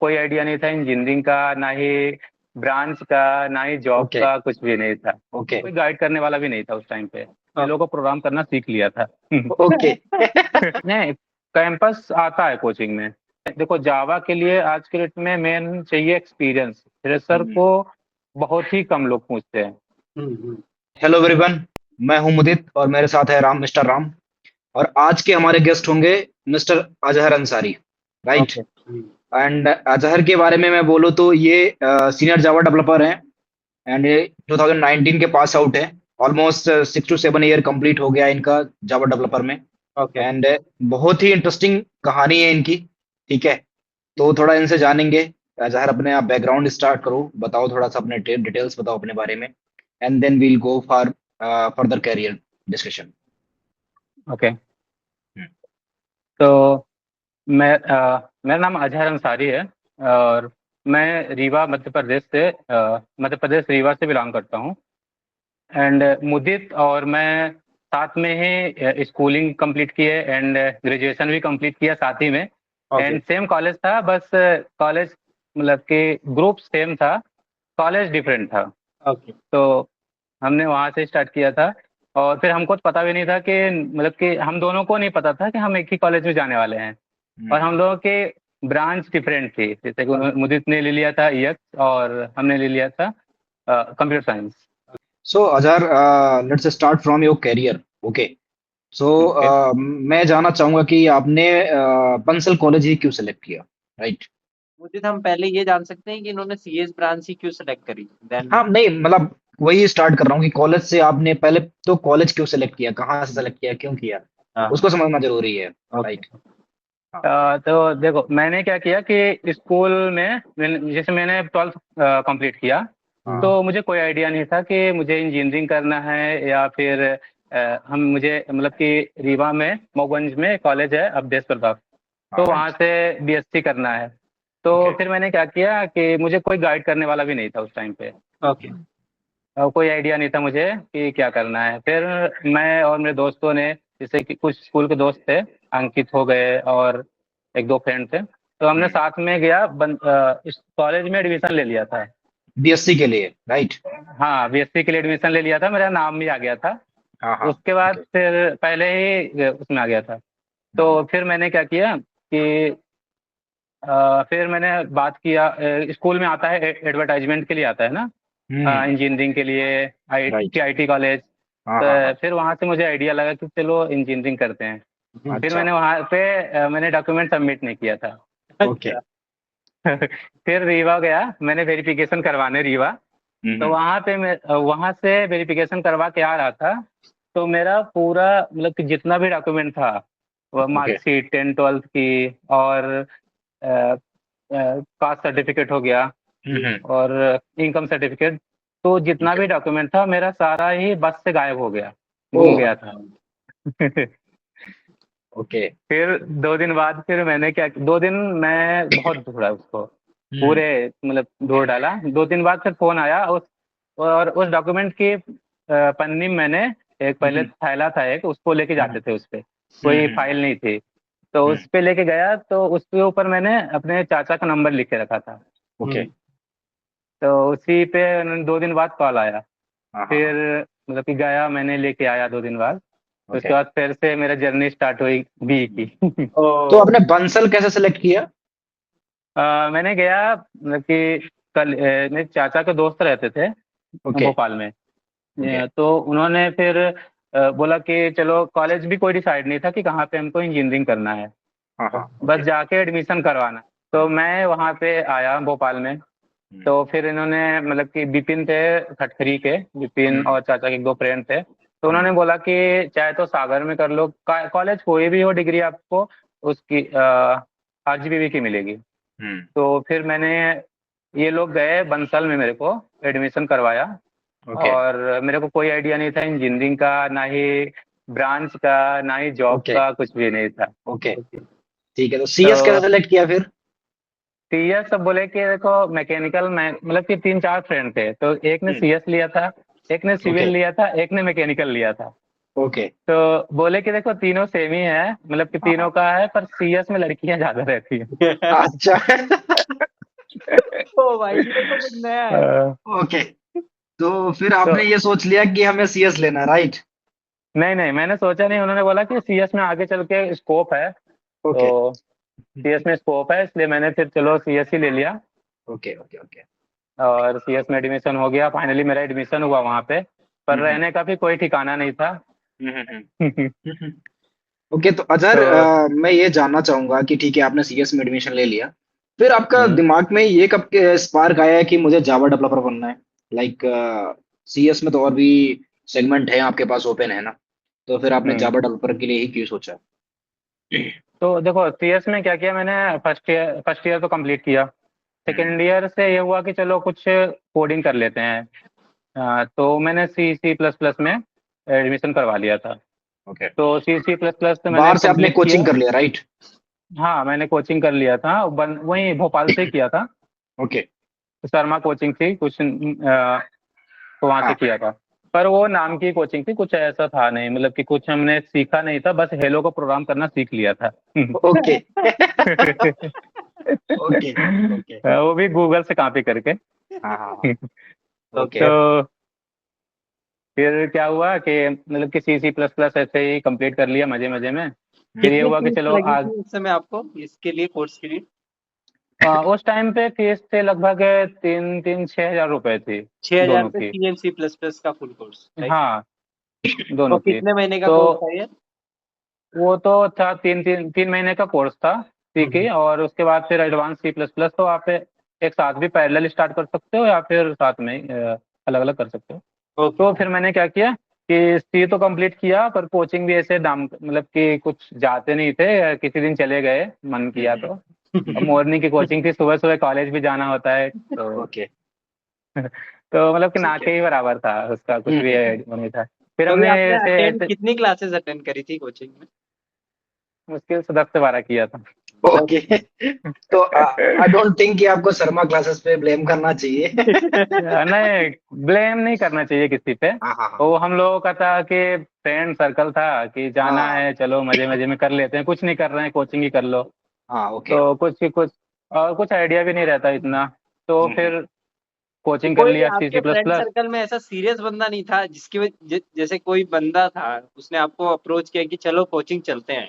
कोई आइडिया नहीं था इंजीनियरिंग का, ना ही ब्रांच का, ना ही जॉब ओके। का, कुछ भी नहीं था। ओके। कोई गाइड करने वाला भी नहीं था उस टाइम पे। ये लोगों को प्रोग्राम करना सीख लिया था। ओके। नहीं, कैंपस आता है कोचिंग में। देखो, जावा के लिए आज के डेट में मेन चाहिए एक्सपीरियंस। फ्रेशर को बहुत ही कम लोग पूछते हैं। हेलो एवरीवन, मैं हूं मुदित और मेरे साथ है राम, मिस्टर राम। और आज के हमारे गेस्ट होंगे mister Azhar Ansari, right. Okay. And Azhar के बारे में मैं बोलूँ तो ये सीनियर जावा डेवलपर हैं। एंड ये 2019 के पास आउट है। ऑलमोस्ट 6 to 7 ईयर कंप्लीट हो गया इनका जावा डेवलपर में। ओके। एंड बहुत ही इंटरेस्टिंग कहानी है इनकी। ठीक है, तो थोड़ा इनसे जानेंगे। अजहर, अपने आप बैकग्राउंड स्टार्ट करो, बताओ थोड़ा सा अपने डिटेल्स बताओ अपने बारे में। And then we'll go for further career discussion. Okay. तो मेरा नाम अजहर अंसारी है। और मैं रीवा मध्य प्रदेश से मध्य प्रदेश रीवा से बिलोंग करता हूँ। एंड मुदित और मैं साथ में ही स्कूलिंग कंप्लीट किए एंड ग्रेजुएशन भी कंप्लीट किया साथ ही में। एंड सेम कॉलेज था, बस कॉलेज मतलब कि ग्रुप सेम था, कॉलेज डिफरेंट था। ओके। तो हमने वहाँ से स्टार्ट किया था। और फिर हमको तो पता भी नहीं था कि मतलब कि हम दोनों को नहीं पता था कि हम एक ही कॉलेज में जाने वाले हैं। और हम लोगों के ब्रांच डिफरेंट थी। जैसे कि मुदित ने ले लिया था ईएक्स और हमने ले लिया था computer science. So Azhar, let's start from your career. Okay. So okay. मैं जानना चाहूंगा कि आपने बंसल कॉलेज ही क्यों सेलेक्ट किया, राइट। मुझे हम पहले ये जान सकते हैं कि इन्होंने सीएस ब्रांच ही क्यों सेलेक्ट करी देन। हाँ, नहीं मतलब वही स्टार्ट कर रहा हूँ कि कॉलेज से आपने पहले तो कॉलेज क्यों सेलेक्ट किया, कहाँ से सेलेक्ट किया, क्यों किया, उसको समझना जरूरी है, राइट। तो देखो, मैंने क्या किया कि स्कूल में जैसे मैंने 12th कंप्लीट किया, तो मुझे कोई आइडिया नहीं था कि मुझे इंजीनियरिंग करना है या फिर हम मुझे मतलब कि रीवा में मोगंज में कॉलेज है अवधेश प्रताप, तो वहाँ से बीएससी करना है। तो फिर मैंने क्या किया कि मुझे कोई गाइड करने वाला भी नहीं था उस टाइम पे। ओके। कोई आइडिया नहीं था मुझे कि क्या करना है। फिर मैं और मेरे दोस्तों ने, जैसे कि कुछ स्कूल के दोस्त थे, अंकित हो गए और एक दो फ्रेंड थे, तो हमने साथ में गया इस कॉलेज में एडमिशन ले लिया था। बीएससी के लिए, राइट। हाँ, बीएससी के लिए एडमिशन ले लिया था, मेरा नाम भी आ गया था। हाँ हाँ। उसके बाद ओके। फिर पहले ही उसमें आ गया था। तो फिर मैंने क्या किया कि फिर मैंने बात किया, स्कूल में आता है एडवर्टाइजमेंट के लिए आता है ना, इंजीनियरिंग के लिए, राइट। IT college. हाँ हाँ हाँ। तो फिर वहाँ से मुझे आइडिया लगा कि चलो इंजीनियरिंग करते हैं। फिर अच्छा। मैंने वहाँ पे मैंने डॉक्यूमेंट सबमिट नहीं किया था। ओके। फिर रीवा गया मैंने वेरिफिकेशन करवाने रीवा। तो वहाँ पे मैं वहाँ से वेरिफिकेशन करवा के आ रहा था। तो मेरा पूरा मतलब कि जितना भी डॉक्यूमेंट था, वो ओके। मार्कशीट 10th-12th की और कास्ट सर्टिफिकेट हो गया और इनकम सर्टिफिकेट, तो जितना भी डॉक्यूमेंट था मेरा सारा ही बस से गायब हो गया, गुम ओह। गया था। ओके। फिर 2 दिन बाद फिर मैंने क्या, 2 दिन मैं बहुत ढूंढा उसको, पूरे मतलब ढूंढ डाला। 2 दिन बाद फिर फोन आया और उस डॉक्यूमेंट की पन्नी में मैंने एक पहले थैला था एक, उसको लेके जाते थे, उस पे कोई फाइल नहीं थी। तो उस पे लेके गया तो उसके ऊपर मैंने अपने चाचा का नंबर लिख के रखा था। ओके। तो उसी पे 2 दिन बाद कॉल आया। हाँ हाँ फिर हाँ। मतलब कि गया, मैंने लेके आया 2 दिन बाद। ओके। उसके बाद फिर से मेरा जर्नी स्टार्ट हुई बी की। तो आपने बंसल कैसे सेलेक्ट किया? मैंने गया मतलब कि कल मेरे चाचा के दोस्त रहते थे ओके। भोपाल में। ओके। तो उन्होंने फिर बोला कि चलो, कॉलेज भी कोई डिसाइड नहीं था कि कहाँ पे हमको इंजीनियरिंग करना है, हाँ हाँ। बस ओके। जाके एडमिशन करवाना। तो मैं वहाँ पे आया भोपाल में। तो फिर इन्होंने मतलब कि विपिन थे खटखरी के, विपिन और चाचा के एक दो फ्रेंड थे, तो उन्होंने बोला कि चाहे तो सागर में कर लो, कॉलेज कोई भी हो, डिग्री आपको उसकी आरजीबी की मिलेगी। तो फिर मैंने, ये लोग गए बंसल में मेरे को एडमिशन करवाया। ओके। और मेरे को कोई आइडिया नहीं था इंजीनियरिंग का, ना ही ब्रांच का, ना ही जॉब ओके। का, कुछ भी नहीं था। ओके। ठीक है, तो सीएस कैसे तो सेलेक्ट किया फिर? सीएस सब बोले कि देखो मैकेनिकल में, मतलब कि 3-4 फ्रेंड थे, तो एक ने सीएस लिया था, एक ने ओके। सिविल लिया था, एक ने मैकेनिकल लिया था। ओके। तो बोले कि देखो तीनों सेम ही है, मतलब कि हाँ, तीनों का है, पर सीएस में लड़कियां ज्यादा रहती हैं। अच्छा। ओ भाई ये तो कुछ नया है। अ, ओके, तो फिर तो आपने ये सोच लिया कि हमें सीएस लेना, राइट? नहीं नहीं, मैंने सोचा नहीं, उन्होंने बोला कि सीएस में आगे चल के स्कोप है, ओके, तो सीएस में स्कोप है, इसलिए मैंने फिर चलो सीएस ही ले लिया। Okay, okay, okay. और सीएस में एडमिशन हो गया, फाइनली मेरा एडमिशन हुआ वहाँ पे, पर हम्म, रहने का भी कोई ठिकाना नहीं था। हम्म, हम्म। ओके, तो अजहर, तो मैं ये जानना चाहूंगा कि ठीक है, आपने सीएस में एडमिशन ले लिया, फिर आपका हम्म, दिमाग में ये कब स्पार्क आया कि मुझे जावा डेवलपर बनना है? लाइक, सीएस में तो और भी सेगमेंट है आपके पास, ओपन है ना? तो फिर आपने हम्म। जावा डेवलपर के लिए ही क्यों सोचा? तो देखो सीएस में क्या किया मैंने, फर्स्ट ईयर तो कंप्लीट किया। हम्म, सेकेंड ईयर से ये हुआ कि चलो कुछ कोडिंग कर लेते हैं। तो मैंने सी प्लस प्लस में एडमिशन करवा लिया था। ओके। तो सी प्लस प्लस तो मैंने बाहर से आपने कंप्लीट किया। कोचिंग कर लिया, राइट? हाँ मैंने कोचिंग कर लिया था, वहीं भोपाल से ही किया था। ओके। शर्मा कोचिंग थी कुछ, तो वहाँ से हाँ, किया था। पर वो नाम की कोचिंग थी, कुछ ऐसा था नहीं, मतलब कि कुछ हमने सीखा नहीं था, बस हेलो को प्रोग्राम करना सीख लिया था। ओके। Okay, okay. वो भी गूगल से कॉपी करके। हाँ, हाँ, हाँ। ओके। तो फिर क्या हुआ कि मतलब कि सी प्लस प्लस ऐसे ही कंप्लीट कर लिया मजे मजे में। फिर ये कितनी हुआ कि फीस चलो लगी आज, थी उस समय आपको इसके लिए, कोर्स के लिए? उस टाइम पे फीस थे लगभग 3-6 हज़ार रुपए थी 6,000 दोनों रुपये की। सी++ का फुल कोर्स, राइट? हाँ वो दोनों की। कितने महीने का तो कोर्स था ये? वो तो था 3 महीने का कोर्स था, ठीक है। हम्म। और उसके बाद फिर एडवांस सी प्लस प्लस, तो आप एक साथ भी पैरेलल स्टार्ट कर सकते हो या फिर साथ में अलग अलग कर सकते हो। ओके। तो फिर मैंने क्या किया कि सी तो कंप्लीट किया, पर कोचिंग भी ऐसे दाम मतलब कि कुछ जाते नहीं थे, किसी दिन चले गए मन किया तो। मॉर्निंग की कोचिंग थी, सुबह सुबह कॉलेज भी जाना होता है, तो ओके। तो मतलब कि ना ठीक है। के ही बराबर था, उसका कुछ भी हम्म। वो नहीं था। फिर तो अभी हमने आपने ऐसे अटेंड ऐसे कितनी क्लासेस अटेंड करी थी कोचिंग में? मुश्किल से 10 से 12 किया था। ओके। तो आई डोंट थिंक कि आपको शर्मा क्लासेस पे ब्लेम करना चाहिए। नहीं, ब्लेम नहीं करना चाहिए किसी पे। हाँ, हाँ, हाँ। वो हम लोगों का था कि फ्रेंड सर्कल था कि जाना हाँ, है, चलो मजे मजे में कर लेते हैं, कुछ नहीं कर रहे हैं कोचिंग ही कर लो। हाँ। ओके। तो कुछ ही कुछ, और कुछ आइडिया भी नहीं रहता इतना। तो हम्म। फिर तो कोचिंग कर कोई लिया सी आपके C plus friend plus circle में ऐसा सीरियस बंदा नहीं था जैसे कोई बंदा था, उसने आपको अप्रोच किया कि चलो कोचिंग चलते हैं,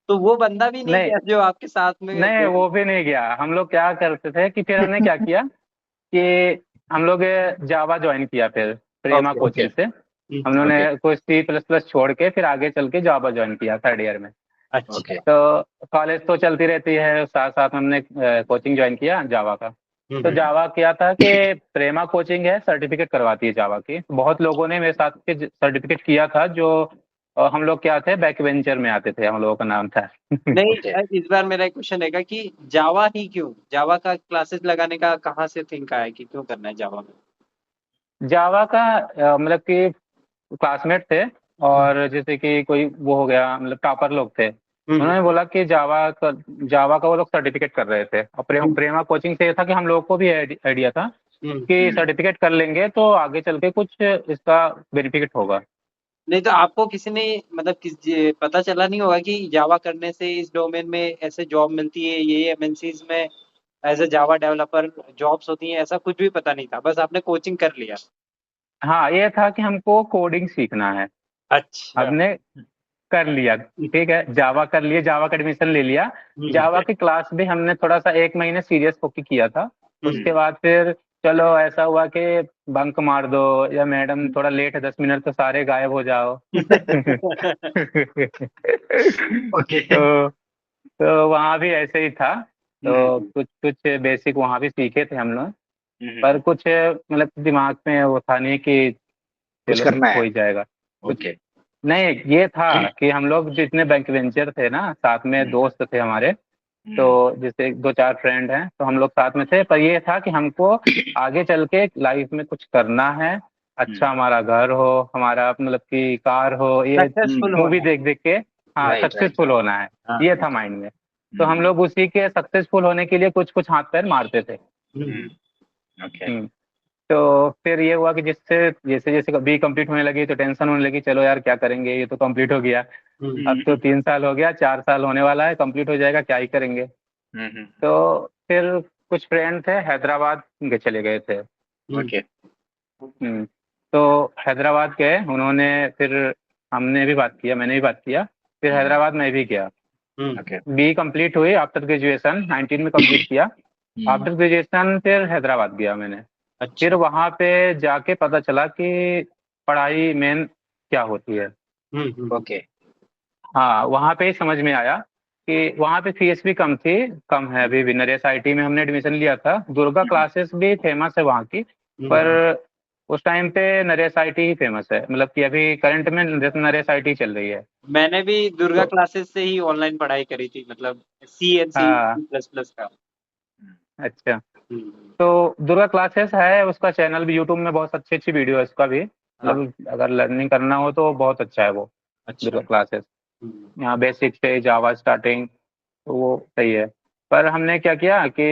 तो वो बंदा भी नहीं नहीं गया जो आपके साथ में नहीं, वो भी नहीं गया। हम लोग क्या करते थे कि फिर हमने क्या किया कि हम लोग जावा ज्वाइन किया, फिर प्रेमा ओके। ओके। कोचिंग से हम लोगों ओके। ने कुछ सी प्लस प्लस छोड़ के फिर आगे चल के जावा ज्वाइन किया थर्ड ईयर में। अच्छा। ओके। तो कॉलेज तो चलती रहती है, साथ साथ हमने कोचिंग ज्वाइन किया जावा का। तो हम्म। जावा क्या था कि प्रेमा कोचिंग है, सर्टिफिकेट करवाती है जावा की। बहुत लोगों ने मेरे साथ के सर्टिफिकेट किया था, जो हम लोग क्या थे, बैक वेंचर में आते थे, हम लोगों का नाम था। नहीं, ओके। इस बार मेरा एक क्वेश्चन रहेगा कि जावा ही क्यों, जावा का क्लासेस लगाने का कहाँ से थिंक आया कि क्यों करना है जावा में? जावा का मतलब कि क्लासमेट थे, और जैसे कि कोई वो हो गया, मतलब टॉपर लोग थे, हम्म। उन्होंने बोला कि जावा का वो लोग सर्टिफिकेट कर रहे थे। और हम्म। प्रेमा कोचिंग से ये था कि हम लोगों को भी आइडिया था हम्म। कि सर्टिफिकेट कर लेंगे तो आगे चल के कुछ इसका बेनिफिट होगा। नहीं तो आपको किसी ने मतलब पता चला नहीं होगा कि जावा करने से इस डोमेन में ऐसे जॉब मिलती है, ये एमएनसीज में as a Java developer jobs होती हैं, ऐसा कुछ भी पता नहीं था, बस आपने कोचिंग कर लिया? हाँ ये था कि हमको कोडिंग सीखना है, अच्छा। हमने कर लिया, ठीक है, जावा कर लिए, जावा का एडमिशन ले लिया। जावा ओके। की क्लास भी हमने थोड़ा सा 1 महीने सीरियस होके किया था। उसके हम्म। बाद फिर चलो ऐसा हुआ कि बंक मार दो, या मैडम थोड़ा लेट है 10 मिनट, तो सारे गायब हो जाओ। ओके। तो तो वहाँ भी ऐसे ही था। तो हम्म। कुछ कुछ बेसिक वहाँ भी सीखे थे हम लोग, पर हम्म। कुछ मतलब दिमाग में वो था नहीं कि कुछ चलो करना हो है। ही जाएगा कुछ। ओके। नहीं, ये था कि हम लोग जितने बैंक वेंचर थे ना, साथ में हम्म। दोस्त थे हमारे, तो हम्म। जैसे 2-4 फ्रेंड हैं, तो हम लोग साथ में थे। पर ये था कि हमको आगे चल के लाइफ में कुछ करना है, अच्छा हम्म। हमारा घर हो, हमारा मतलब कि कार हो, ये सक्सेसफुल मूवी होना देख देख के, हाँ राइट, राइट। सक्सेसफुल होना है, है। ये था ओके। माइंड में। तो हम लोग उसी के सक्सेसफुल होने के लिए कुछ कुछ हाथ पैर मारते थे। हाँ। ओके। हम्म। तो फिर ये हुआ कि जिससे जैसे जैसे बी कंप्लीट होने लगी तो टेंशन होने लगी, चलो यार क्या करेंगे, ये तो कंप्लीट हो गया, अब तो 3 साल हो गया, 4 साल होने वाला है, कंप्लीट हो जाएगा, क्या ही करेंगे। तो फिर कुछ फ्रेंड थे हैदराबाद के चले गए थे। ओके। हम्म, तो हैदराबाद गए उन्होंने, फिर हमने भी बात किया, मैंने भी बात किया, फिर हैदराबाद मैं भी गया। ओके। बी कंप्लीट हुई आफ्टर ग्रेजुएशन 19 में कंप्लीट किया। आफ्टर ग्रेजुएशन फिर हैदराबाद गया मैंने। फिर अच्छा। वहाँ पे जाके पता चला कि पढ़ाई मेन क्या होती है। ओके। हाँ, वहाँ पे ही समझ में आया कि वहाँ पे फीस भी कम थी, कम है अभी भी। नरेश आईटी में हमने एडमिशन लिया था, दुर्गा क्लासेस भी फेमस है वहाँ की, पर उस टाइम पे नरेश आईटी ही फेमस है, मतलब कि अभी करंट में नरेश आईटी चल रही है। मैंने भी दुर्गा तो क्लासेस से ही ऑनलाइन पढ़ाई करी थी, मतलब सी एन सी हाँ, प्लस प्लस का। अच्छा। हम्म, तो दुर्गा क्लासेस है, उसका चैनल भी यूट्यूब में बहुत अच्छी अच्छी वीडियो है उसका भी, हाँ, मतलब अगर लर्निंग करना हो तो बहुत अच्छा है वो अच्छा। दुर्गा क्लासेस। हम्म, यहाँ बेसिक से जावा स्टार्टिंग, तो वो सही है। पर हमने क्या किया कि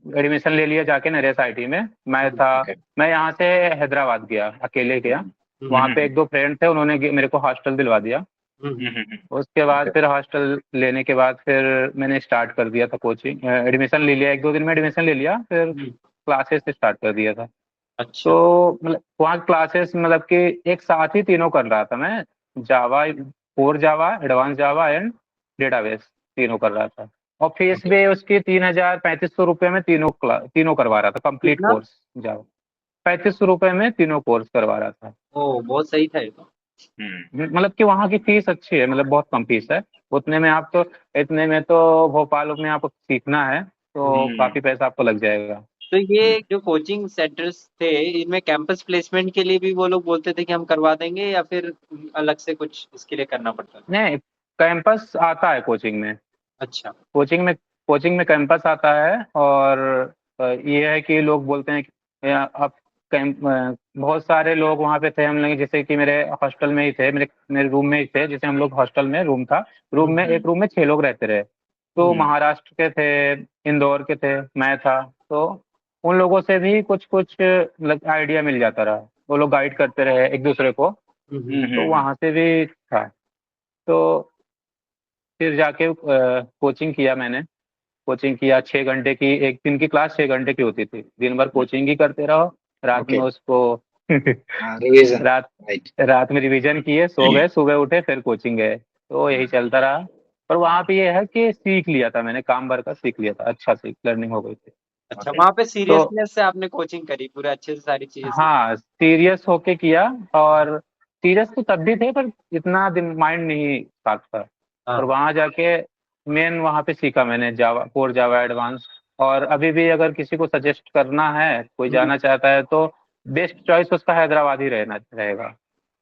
एडमिशन ले लिया जाके नरेश आईटी में। ओके। मैं यहाँ से हैदराबाद गया, अकेले गया। वहाँ पे हम्म, एक दो फ्रेंड थे, उन्होंने मेरे को हॉस्टल दिलवा दिया। उसके बाद ओके। फिर हॉस्टल लेने के बाद फिर मैंने स्टार्ट कर दिया था कोचिंग, एडमिशन ले लिया, 1-2 दिन में एडमिशन ले लिया, फिर हम्म, क्लासेस स्टार्ट कर दिया था। अच्छा। तो मतलब वहाँ क्लासेस मतलब कि एक साथ ही तीनों कर रहा था मैं, Java, core Java, advance Java and database, तीनों कर रहा था। और फीस ओके। भी उसकी 3,000-3,500 रुपये में तीनों करवा रहा था, कंप्लीट कितना? कोर्स जावा। 3,500 रुपये में तीनों कोर्स करवा रहा था। ओ, बहुत सही था ये तो। मतलब कि वहाँ की फीस अच्छी है, मतलब बहुत कम फीस है। उतने में आप तो, इतने में तो भोपाल में आपको सीखना है तो काफी पैसा आपको लग जाएगा। तो ये जो कोचिंग सेंटर्स थे, इनमें कैंपस प्लेसमेंट के लिए भी वो लोग बोलते थे कि हम करवा देंगे, या फिर अलग से कुछ इसके लिए करना पड़ता था? नहीं, कैंपस आता है कोचिंग में। अच्छा। कोचिंग में कोचिंग में कैंपस आता है। और ये है कि लोग बोलते हैं कि अब बहुत सारे लोग वहाँ पे थे, हम लोग जैसे कि मेरे हॉस्टल में ही थे, मेरे मेरे रूम में ही थे, जैसे हम लोग हॉस्टल में रूम था, एक रूम में 6 लोग रहते रहे। तो हम्म, महाराष्ट्र के थे, इंदौर के थे, मैं था। तो उन लोगों से भी कुछ कुछ मतलब आइडिया मिल जाता रहा, वो लोग गाइड करते रहे एक दूसरे को, तो वहाँ से भी था। तो फिर जाके कोचिंग किया मैंने। कोचिंग किया 6 घंटे की, एक दिन की क्लास 6 घंटे की होती थी, दिन भर कोचिंग ही करते रहो, रात ओके। में उसको रिवीजन। रात राइट। रात में रिवीजन किए, सो गए, सुबह उठे, फिर कोचिंग गए, तो यही चलता रहा। पर वहाँ पे ये है कि सीख लिया था मैंने, काम भर का सीख लिया था, अच्छा सीख लर्निंग हो गई थी। अच्छा, ओके। वहाँ पे तो सीरियसनेस से आपने कोचिंग करी, पूरे अच्छे से सारी चीजें सीख। हाँ, सीरियस होके किया। और सीरियस तो तब भी थे, पर इतना दिन माइंड नहीं साथ था। और हाँ। वहाँ जाके मेन वहाँ पे सीखा मैंने जावा, कोर जावा एडवांस। और अभी भी अगर किसी को सजेस्ट करना है, कोई हम्म, जाना चाहता है, तो बेस्ट चॉइस उसका हैदराबाद ही रहना रहेगा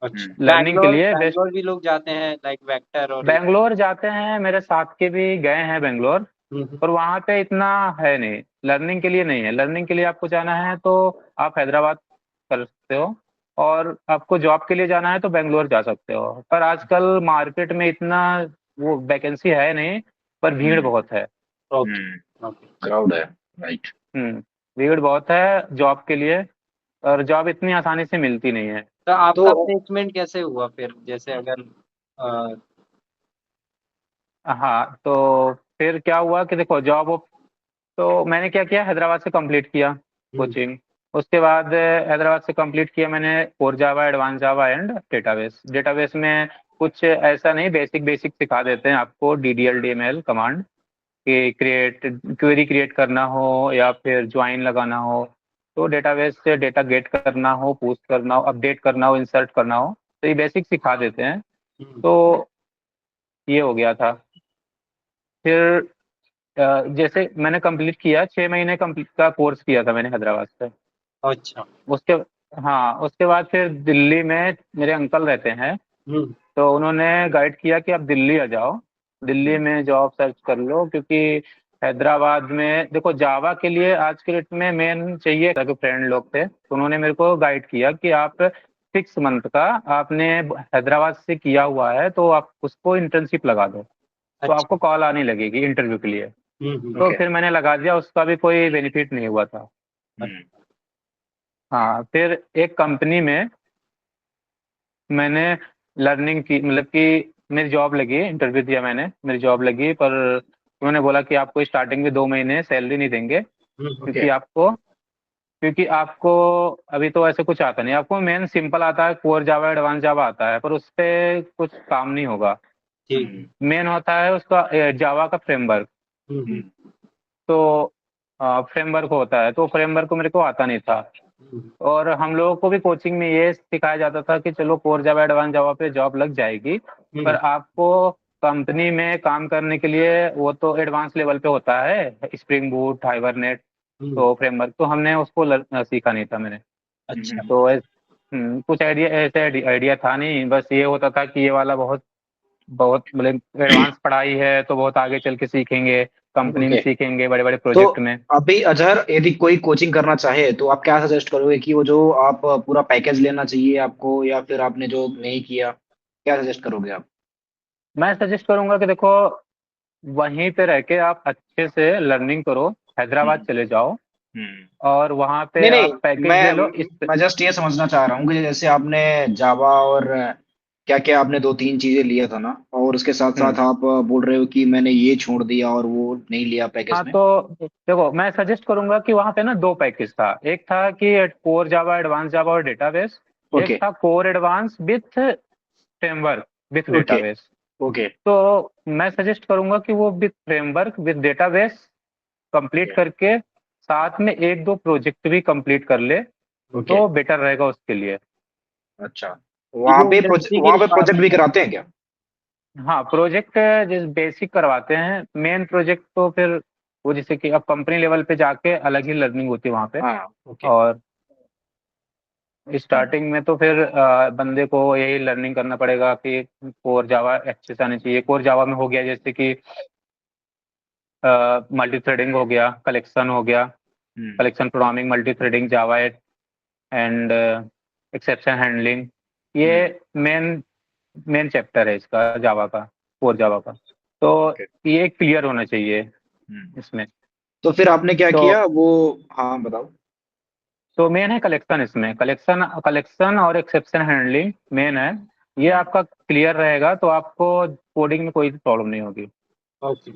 अच्छा, लर्निंग के बैंगलोर लिए। बेस्ट, बैंगलोर भी लोग जाते हैं, लाइक वेक्टर और ये। बैंगलोर जाते हैं, मेरे साथ के भी गए हैं बैंगलोर। हम्म, पर वहाँ पे इतना है नहीं, लर्निंग के लिए नहीं है। लर्निंग के लिए आपको जाना है तो आप हैदराबाद कर सकते हो, और आपको जॉब के लिए जाना है तो बेंगलोर जा सकते हो। पर आजकल मार्केट में इतना वो वैकेंसी है नहीं, पर भीड़ बहुत है। ओके। ओके। क्राउड है। राइट। हम्म, भीड़ बहुत है जॉब के लिए, और जॉब इतनी आसानी से मिलती नहीं है। तो तो आपका प्लेसमेंट कैसे हुआ फिर, जैसे अगर हाँ, तो फिर क्या हुआ कि देखो जॉब, तो मैंने क्या किया, हैदराबाद से कंप्लीट किया हम्म, कोचिंग। उसके बाद हैदराबाद से कंप्लीट किया मैंने core Java, advance Java and database. Database में कुछ ऐसा नहीं, बेसिक बेसिक सिखा देते हैं आपको, डीडीएल डीएमएल कमांड कि क्वेरी क्रिएट करना हो या फिर ज्वाइन लगाना हो, तो डेटाबेस से डेटा गेट करना हो, पुश करना हो, अपडेट करना हो, इंसर्ट करना हो, तो ये बेसिक सिखा देते हैं। हम्म, तो ये हो गया था। फिर जैसे मैंने कंप्लीट किया, 6 महीने कंप्लीट का कोर्स किया था मैंने हैदराबाद से। अच्छा। उसके हाँ, उसके बाद फिर दिल्ली में मेरे अंकल रहते हैं, हम्म, तो उन्होंने गाइड किया कि आप दिल्ली आ जाओ, दिल्ली में जॉब सर्च कर लो, क्योंकि हैदराबाद में देखो जावा के लिए आज के डेट में मेन चाहिए, कि फ्रेंड लोग थे, तो उन्होंने मेरे को गाइड किया कि आप 6 मंथ का आपने हैदराबाद से किया हुआ है तो आप उसको इंटर्नशिप लगा दो, तो अच्छा। आपको कॉल आने लगेगी इंटरव्यू के लिए। तो ओके। फिर मैंने लगा दिया, उसका भी कोई बेनिफिट नहीं हुआ था। अच्छा। हाँ, फिर एक कंपनी में मैंने लर्निंग की, मतलब कि मेरी जॉब लगी, इंटरव्यू दिया मैंने, मेरी जॉब लगी, पर उन्होंने बोला कि आपको स्टार्टिंग में 2 महीने सैलरी नहीं देंगे, ओके। क्योंकि आपको अभी तो ऐसे कुछ आता नहीं, आपको मेन सिंपल आता है, कोर जावा एडवांस जावा आता है, पर उस पे कुछ काम नहीं होगा। ठीक। मेन होता है उसका जावा का फ्रेमवर्क। हम्म। तो फ्रेमवर्क होता है, तो फ्रेमवर्क को मेरे को आता नहीं था। हम्म। और हम लोगों को भी कोचिंग में ये सिखाया जाता था कि चलो कोर जावा एडवांस जावा पे जॉब लग जाएगी, पर आपको कंपनी में काम करने के लिए वो तो एडवांस लेवल पे होता है, स्प्रिंग बूट, हाइबरनेट, हम्म। तो फ्रेमवर्क तो हमने उसको सीखा नहीं था मैंने। अच्छा। तो कुछ आइडिया, ऐसे आइडिया था नहीं, बस ये होता था कि ये वाला बहुत बहुत मतलब एडवांस पढ़ाई है, तो बहुत आगे चल के सीखेंगे, कंपनी में ओके। सीखेंगे, बड़े बड़े तो प्रोजेक्ट में। अभी अजहर, यदि कोई कोचिंग करना चाहे तो आप क्या सजेस्ट करोगे कि वो जो आप पूरा पैकेज लेना चाहिए आपको, या फिर आपने जो नहीं किया, क्या सजेस्ट करोगे आप? मैं सजेस्ट करूंगा कि देखो, वहीं पे रह के आप अच्छे से लर्निंग करो, हैदराबाद हम्म। चले जाओ हम्म। और वहाँ पे नहीं नहीं, आप पैकेज ले लो मैं इस। मैं जस्ट ये समझना चाह रहा हूँ कि जैसे आपने जावा और क्या क्या आपने दो तीन चीजें लिया था ना, और उसके साथ साथ हम्म। आप बोल रहे हो कि मैंने ये छोड़ दिया और वो नहीं लिया पैकेज हाँ, में। तो देखो, मैं सजेस्ट करूंगा कि वहाँ पे ना दो पैकेज था, एक था कि कोर जावा, एडवांस जावा और डेटाबेस, एक ओके। था core advance with framework with okay. Database. Okay. तो मैं सजेस्ट करूंगा कि वो with framework with database complete okay. करके साथ में एक दो प्रोजेक्ट भी कंप्लीट कर ले, ओके। तो बेटर रहेगा उसके लिए। अच्छा, ये वहाँ जो पे इंडस्ट्री की वहाँ पे प्रोजेक्ट भी रिक्वायरमेंट है। कराते हैं क्या? हाँ, प्रोजेक्ट जैसे बेसिक करवाते हैं, मेन प्रोजेक्ट तो फिर वो जैसे कि अब कंपनी लेवल पे जाके अलग ही लर्निंग होती है वहाँ पे। हाँ। ओके। और स्टार्टिंग में तो फिर बंदे को यही लर्निंग करना पड़ेगा कि कोर जावा अच्छे से आनी चाहिए। कोर जावा में हो गया जैसे कि मल्टी थ्रेडिंग हो गया, कलेक्शन हो गया, hmm. Collection programming, multi threading, Java and exception handling, ये हम्म। मेन मेन चैप्टर है इसका, जावा का, कोर जावा का। तो ओके। ये क्लियर होना चाहिए हम्म। इसमें। तो फिर आपने क्या तो किया वो? हाँ, बताओ। मेन है कलेक्शन, इसमें कलेक्शन कलेक्शन और एक्सेप्शन हैंडलिंग मेन है। ये हम्म। आपका क्लियर रहेगा तो आपको कोडिंग में कोई प्रॉब्लम नहीं होगी। ओके।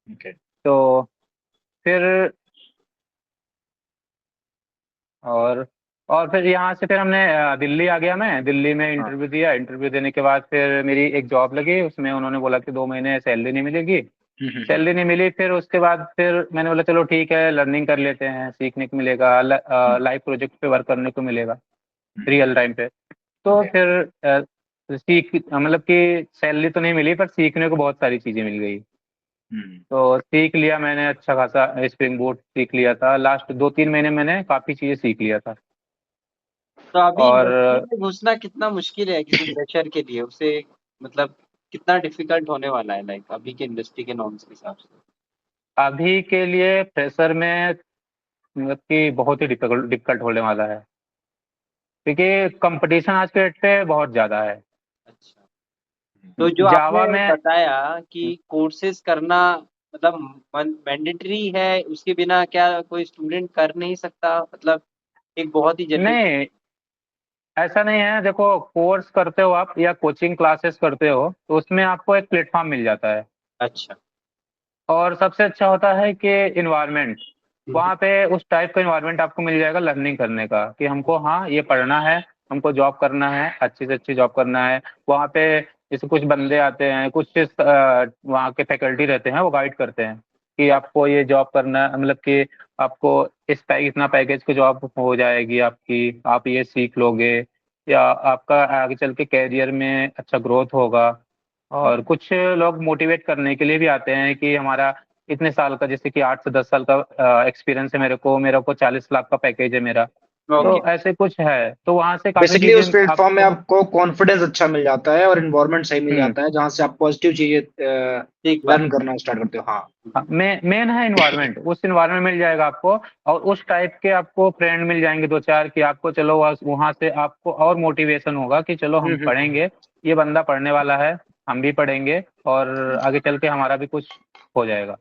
ओके। तो फिर और और फिर यहाँ से फिर हमने दिल्ली आ गया, मैं दिल्ली में हाँ। इंटरव्यू दिया, इंटरव्यू देने के बाद फिर मेरी एक जॉब लगी, उसमें उन्होंने बोला कि 2 महीने सैलरी नहीं मिलेगी। हम्म। सैलरी नहीं मिली, फिर उसके बाद फिर मैंने बोला चलो ठीक है, लर्निंग कर लेते हैं, सीखने को मिलेगा, हम्म। लाइव प्रोजेक्ट पे वर्क करने को मिलेगा, हम्म। रियल टाइम पे। तो ओके। फिर मतलब कि सैलरी तो नहीं मिली, पर सीखने को बहुत सारी चीज़ें मिल गई। हम्म। तो सीख लिया मैंने, अच्छा खासा स्प्रिंग बोट सीख लिया था, लास्ट 2-3 महीने मैंने काफ़ी चीज़ें सीख लिया था। तो अभी इंडस्ट्री और में घुसना कितना मुश्किल है किसी फ्रेशर के लिए, उसे मतलब कितना डिफिकल्ट होने वाला है, लाइक अभी के इंडस्ट्री के नॉर्म्स के हिसाब से? अभी के लिए फ्रेशर में मतलब कि बहुत ही डिफिकल्ट डिफिकल्ट होने वाला है, क्योंकि कंपटीशन आज के डेट पे बहुत ज़्यादा है। अच्छा। तो जो आपने जावा में बताया कि कोर्सेज करना मतलब मैंडेटरी है, उसके बिना क्या कोई स्टूडेंट कर नहीं सकता, मतलब एक बहुत ही जनरल। नहीं, ऐसा नहीं है, देखो, कोर्स करते हो आप या कोचिंग क्लासेस करते हो तो उसमें आपको एक प्लेटफॉर्म मिल जाता है। अच्छा। और सबसे अच्छा होता है कि इन्वायरमेंट, हम्म। वहाँ पे उस टाइप का इन्वायरमेंट आपको मिल जाएगा लर्निंग करने का, कि हमको हाँ ये पढ़ना है, हमको जॉब करना है, अच्छी से अच्छी जॉब करना है। वहाँ पे जैसे कुछ बंदे आते हैं, कुछ वहाँ के फैकल्टी रहते हैं, वो गाइड करते हैं कि आपको ये जॉब करना है, मतलब कि आपको इतना पैकेज की जॉब हो जाएगी आपकी, आप ये सीख लोगे, या आपका आगे चल के कैरियर में अच्छा ग्रोथ होगा। और कुछ लोग मोटिवेट करने के लिए भी आते हैं कि हमारा इतने साल का, जैसे कि 8 से 10 साल का एक्सपीरियंस है, मेरे को 40 लाख का पैकेज है मेरा। ओके। तो ऐसे कुछ है, तो वहाँ से काफ़ी बेसिकली चीज़ें उस प्लेटफॉर्म में आपको। आपको कॉन्फिडेंस अच्छा मिल जाता है और इन्वायरमेंट सही मिल हम्म। जाता है, जहां से आप पॉजिटिव चीजें ठीक बात। लर्न करना स्टार्ट करते हो। हाँ। हाँ, मेन है इन्वायरमेंट, उस इन्वायरमेंट मिल जाएगा आपको। और उस टाइप के आपको फ्रेंड मिल जाएंगे दो चार, कि आपको चलो वहाँ से आपको और मोटिवेशन होगा कि चलो हम हम्म। पढ़ेंगे, ये बंदा पढ़ने वाला है, हम भी पढ़ेंगे, और आगे चल के हमारा भी कुछ हो जाएगा।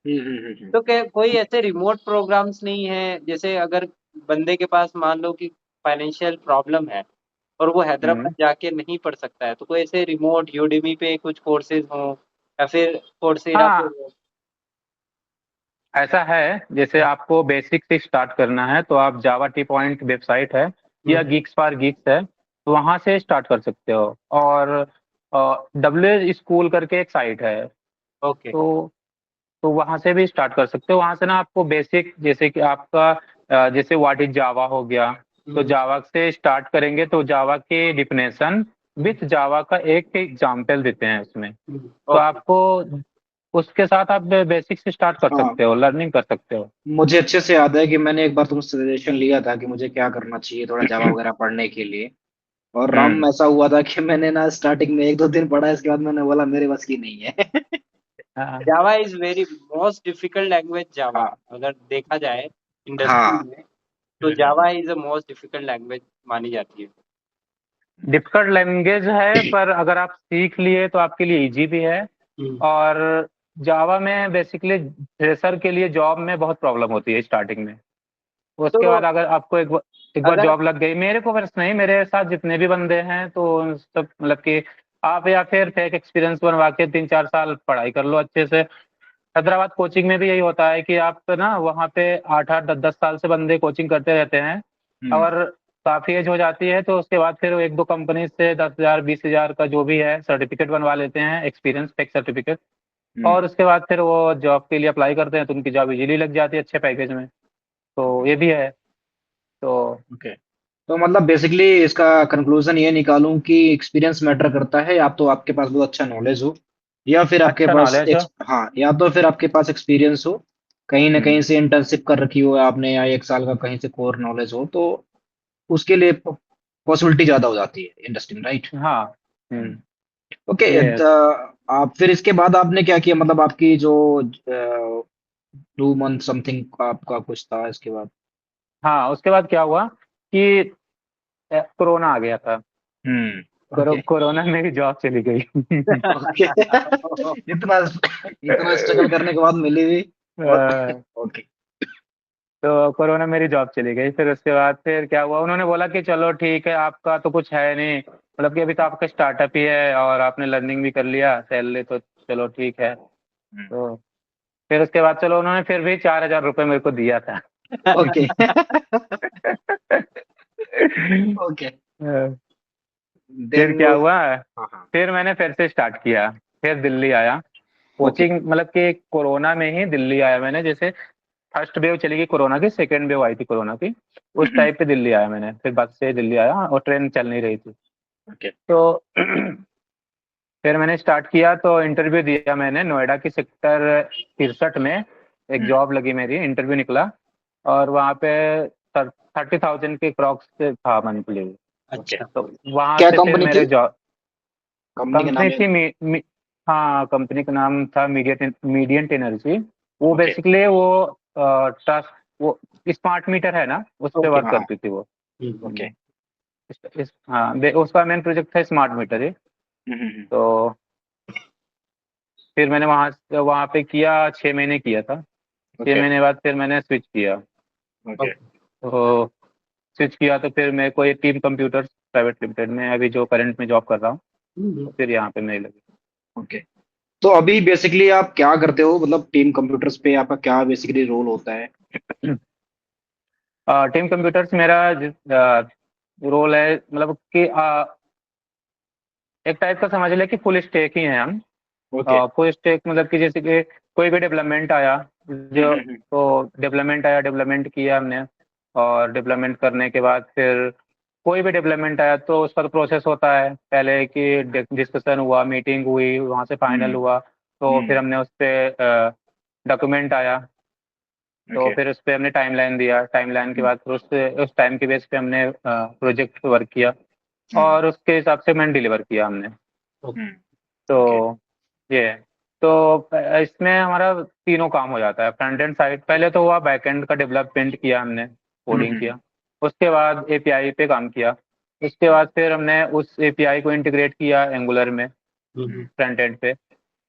तो कोई ऐसे रिमोट प्रोग्राम्स नहीं है, जैसे अगर बंदे के पास मान लो कि फाइनेंशियल प्रॉब्लम है और वो हैदराबाद जाके नहीं पढ़ सकता है, तो कोई ऐसे रिमोट यूडेमी पे कुछ कोर्सेज हों या फिर कोर्सेरा पे हाँ, हो? ऐसा है, जैसे आपको बेसिक से स्टार्ट करना है तो आप जावा टी पॉइंट वेबसाइट है या गीक्स फॉर गीक्स है, तो वहाँ से स्टार्ट कर सकते हो। और डब्ल्यू स्कूल करके एक साइट है, ओके। तो वहाँ से भी स्टार्ट कर सकते हो। वहाँ से ना आपको बेसिक, जैसे कि आपका जैसे व्हाट इज जावा हो गया, तो जावा से स्टार्ट करेंगे तो जावा के डिफिनेशन विथ जावा का एक एग्जाम्पल देते हैं उसमें, तो ओके। आपको उसके साथ आप बेसिक से स्टार्ट कर हाँ, सकते हो, लर्निंग कर सकते हो। मुझे अच्छे से याद है कि मैंने एक बार तुमसे सजेशन लिया था कि मुझे क्या करना चाहिए थोड़ा जावा वगैरह पढ़ने के लिए। और राम, हम्म। ऐसा हुआ था कि मैंने ना स्टार्टिंग में 1-2 दिन पढ़ा, इसके बाद मैंने बोला मेरे बस की नहीं है। हाँ। Java is very most difficult language. Java हाँ, अगर देखा जाए इंडस्ट्री हाँ। में, तो Java is the most difficult language मानी जाती है। डिफिकल्ट लैंग्वेज है, पर अगर आप सीख लिए तो आपके लिए इजी भी है। और जावा में बेसिकली फ्रेशर के लिए जॉब में बहुत प्रॉब्लम होती है स्टार्टिंग में। उसके तो बाद अगर आपको एक बार अगर जॉब लग गई, मेरे को बस नहीं, मेरे साथ जितने भी बंदे हैं तो उन सब मतलब कि आप या फिर फेक एक्सपीरियंस बनवा के 3-4 साल पढ़ाई कर लो अच्छे से। हैदराबाद कोचिंग में भी यही होता है कि आप ना वहाँ पे 8-8 10-10 साल से बंदे कोचिंग करते रहते हैं, हम्म, और काफी एज हो जाती है तो उसके बाद फिर वो 1-2 कंपनी से 10,000 20,000 का जो भी है सर्टिफिकेट बनवा लेते हैं, एक्सपीरियंस टेक सर्टिफिकेट। हम्म। और उसके बाद फिर वो जॉब के लिए अप्लाई करते हैं तो उनकी जॉब इजीली लग जाती है अच्छे पैकेज में। तो ये भी है। तो ओके, तो मतलब बेसिकली इसका कंक्लूजन ये निकालूं कि एक्सपीरियंस मैटर करता है, या तो आपके पास बहुत अच्छा नॉलेज हो, या फिर आपके अच्छा पास नॉलेज हो। हाँ, या तो फिर आपके पास एक्सपीरियंस हो, कहीं ना कहीं हम्म। से इंटर्नशिप कर रखी हो आपने, या 1 साल का कहीं से कोर नॉलेज हो, तो उसके लिए पॉसिबिलिटी ज्यादा हो जाती है इंडस्ट्री में, राइट? हाँ। हम्म। ओके। ये है। आप फिर इसके बाद आपने क्या किया, मतलब आपकी जो 2 मंथ समथिंग आपका कुछ था इसके बाद? हाँ, उसके बाद क्या हुआ कि कोरोना आ गया था। हम्म। ओके। कोरोना में मेरी जॉब चली गई। ओके। इतना इतना स्ट्रगल करने के बाद मिली भी। और अ, ओके। तो कोरोना मेरी जॉब चली गई। फिर उसके बाद फिर क्या हुआ, उन्होंने बोला कि चलो ठीक है, आपका तो कुछ है नहीं, मतलब कि अभी तो आपका स्टार्टअप ही है और आपने लर्निंग भी कर लिया, सैलरी तो चलो ठीक है। तो फिर उसके बाद चलो उन्होंने फिर भी 4,000 रुपये मेरे को दिया था। ओके। ओके। देन फिर क्या हुआ, हाँ, हाँ। फिर मैंने फिर से स्टार्ट किया, फिर दिल्ली आया ओके। कोचिंग, मतलब कि कोरोना में ही दिल्ली आया मैंने। जैसे फर्स्ट वेव चली गई कोरोना की, सेकेंड वेव आई थी कोरोना की, उस टाइप पे दिल्ली आया मैंने। फिर बस से दिल्ली आया और ट्रेन चल नहीं रही थी। ओके। तो फिर मैंने स्टार्ट किया, तो इंटरव्यू दिया मैंने नोएडा की सेक्टर 63 में। एक जॉब लगी, मेरी इंटरव्यू निकला, और वहाँ पे 30,000 के क्रॉक्स था मंथली। ओके। अच्छा। तो वहाँ क्या से फिर कंपनी थी? मेरे जॉब, कंपनी का कंपनी नाम है? थी हाँ, कंपनी का नाम था मीडियंट एनर्जी। वो ओके। बेसिकली वो ट्रस्ट, वो स्मार्ट मीटर है ना, उस पे ओके। वर्क हाँ, हाँ। करती थी वो। ओके। हाँ, उसका मेन प्रोजेक्ट था स्मार्ट मीटर ही। हम्म। तो फिर मैंने वहाँ पे किया, 6 महीने किया था। छह ओके। महीने बाद फिर मैंने स्विच किया। ओके। तो स्विच किया तो फिर मेरे को ये टीम कंप्यूटर्स प्राइवेट लिमिटेड में अभी जो करंट में जॉब कर रहा हूँ, तो फिर यहाँ पे मैं लगी। ओके। तो अभी बेसिकली आप क्या करते हो, मतलब टीम कंप्यूटर्स पे आपका क्या बेसिकली रोल होता है? टीम कंप्यूटर्स मेरा रोल है, मतलब कि एक टाइप का समझ ले कि फुल स्टैक ही है हम। ओके। फुल स्टैक मतलब कि जैसे कि कोई भी डेवलपमेंट आया, जो हम्म। तो डेवलपमेंट आया, डेवलपमेंट किया हमने। और डेवलपमेंट करने के बाद फिर कोई भी डेवलपमेंट आया तो उसका तो प्रोसेस होता है, पहले कि डिस्कशन हुआ, मीटिंग हुई, वहाँ से फाइनल हम्म। हुआ, तो फिर हम्म। हमने उस पर डॉक्यूमेंट आया, तो ओके। फिर उस पर हमने टाइमलाइन दिया। टाइमलाइन के बाद फिर उस टाइम के बेस पे हमने प्रोजेक्ट पे वर्क किया, हम्म। और उसके हिसाब से मैंने डिलीवर किया हमने। ओके। तो ये है। तो इसमें हमारा तीनों काम हो जाता है। फ्रंट एंड साइड पहले तो हुआ, बैक एंड का डेवलपमेंट किया हमने, कोडिंग हम्म। किया। उसके बाद एपीआई पे काम किया। उसके बाद फिर हमने उस एपीआई को इंटीग्रेट किया एंगुलर में, फ्रंट एंड पे,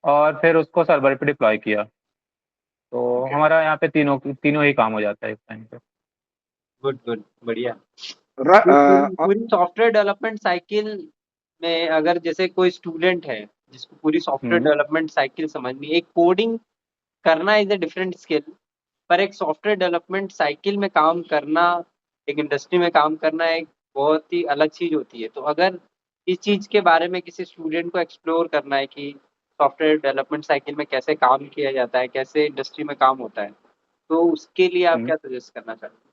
और फिर उसको सर्वर पे डिप्लॉय किया। हमारा यहाँ पे तीनों तीनों ही काम हो जाता है इस टाइम पे। गुड गुड, बढ़िया। र- तो पूरी अ, पूरी सॉफ्टवेयर डेवलपमेंट साइकिल में अगर जैसे कोई स्टूडेंट है जिसको पूरी सॉफ्टवेयर हम्म डेवलपमेंट साइकिल समझनी है, एक कोडिंग करना इज अ डिफरेंट स्किल, पर एक सॉफ्टवेयर डेवलपमेंट साइकिल में काम करना, एक इंडस्ट्री में काम करना एक बहुत ही अलग चीज होती है। तो अगर इस चीज के बारे में किसी स्टूडेंट को एक्सप्लोर करना है कि सॉफ्टवेयर डेवलपमेंट साइकिल में कैसे काम किया जाता है, कैसे इंडस्ट्री में काम होता है, तो उसके लिए आप हम्म। क्या सजेस्ट करना चाहते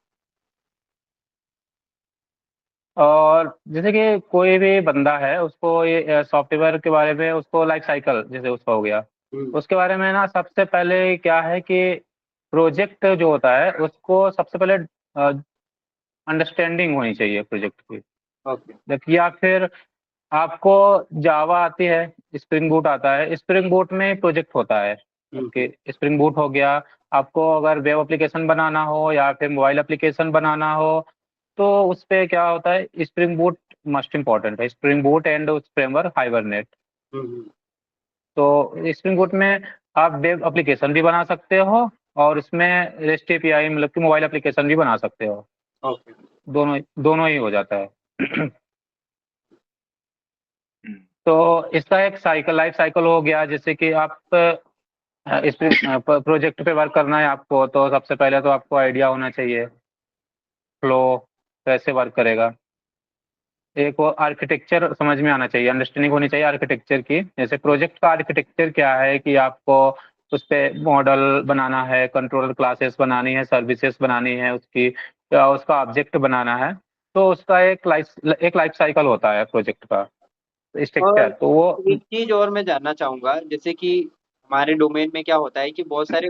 और जैसे कि कोई भी बंदा है उसको ये सॉफ्टवेयर के बारे में उसको लाइफ साइकिल जैसे उसका हो गया, हैं? उसके बारे में ना सबसे पहले क्या है कि प्रोजेक्ट जो होता है उसको सबसे पहले अंडरस्टैंडिंग होनी चाहिए प्रोजेक्ट की। ओके। देखिए, या फिर आपको जावा आती है, स्प्रिंग बूट आता है, स्प्रिंग बूट में प्रोजेक्ट होता है। ओके, स्प्रिंग बूट हो गया। आपको अगर वेब एप्लीकेशन बनाना हो या फिर मोबाइल एप्लीकेशन बनाना हो तो उस पे क्या होता है, स्प्रिंग बूट मस्ट इम्पॉर्टेंट है, स्प्रिंग बूट एंड उस फ्रेमवर्क हाइबरनेट। तो स्प्रिंग बूट में आप वेब एप्लीकेशन भी बना सकते हो और उसमें रेस्ट एपीआई मतलब कि मोबाइल एप्लीकेशन भी बना सकते हो। ओके। दोनों दोनों ही हो जाता है। हम्म, तो इसका एक साइकिल लाइफ साइकिल हो गया, जैसे कि आप इस प्रोजेक्ट पे वर्क करना है आपको, तो सबसे पहले तो आपको आइडिया होना चाहिए फ्लो कैसे वर्क करेगा। एक वो आर्किटेक्चर समझ में आना चाहिए, अंडरस्टैंडिंग होनी चाहिए आर्किटेक्चर की। जैसे प्रोजेक्ट का आर्किटेक्चर क्या है कि आपको उस पे मॉडल बनाना है, कंट्रोलर क्लासेस बनानी है, सर्विसेज बनानी है उसकी, या उसका ऑब्जेक्ट बनाना है। तो उसका एक लाइफ साइकिल होता है प्रोजेक्ट का और स्ट्रक्चर, तो वो। एक चीज और मैं जानना चाहूंगा, जैसे कि हमारे डोमेन में क्या होता है कि बहुत सारे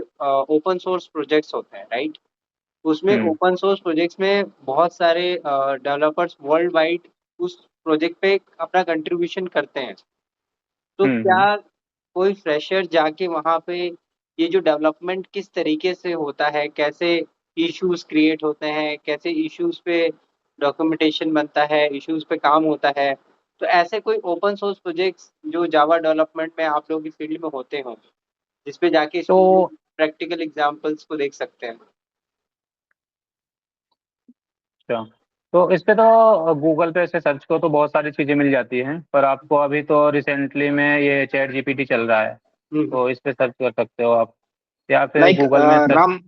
ओपन सोर्स प्रोजेक्ट्स होते हैं, राइट? उसमें हम्म ओपन सोर्स प्रोजेक्ट्स में बहुत सारे डेवलपर्स वर्ल्ड वाइड उस प्रोजेक्ट पे अपना कंट्रीब्यूशन करते हैं। तो हम्म। क्या कोई फ्रेशर जाके वहाँ पे ये जो डेवलपमेंट किस तरीके से होता है, कैसे इश्यूज क्रिएट होते हैं, कैसे इश्यूज पे डॉक्यूमेंटेशन बनता है, इश्यूज पे काम होता है, तो ऐसे कोई ओपन सोर्स प्रोजेक्ट्स जो जावा डेवलपमेंट में आप लोगों की फील्ड में होते हों, जिसपे जाके तो स्टूडेंट प्रैक्टिकल एग्जांपल्स को देख सकते हैं? अच्छा, तो इस पे तो गूगल पे ऐसे सर्च करो तो बहुत सारी चीज़ें मिल जाती हैं, पर आपको अभी तो रिसेंटली में ये चैट जीपीटी चल रहा है, हम्म। तो इस पे सर्च कर सकते हो आप, या फिर लाइक गूगल में सर्च। राम,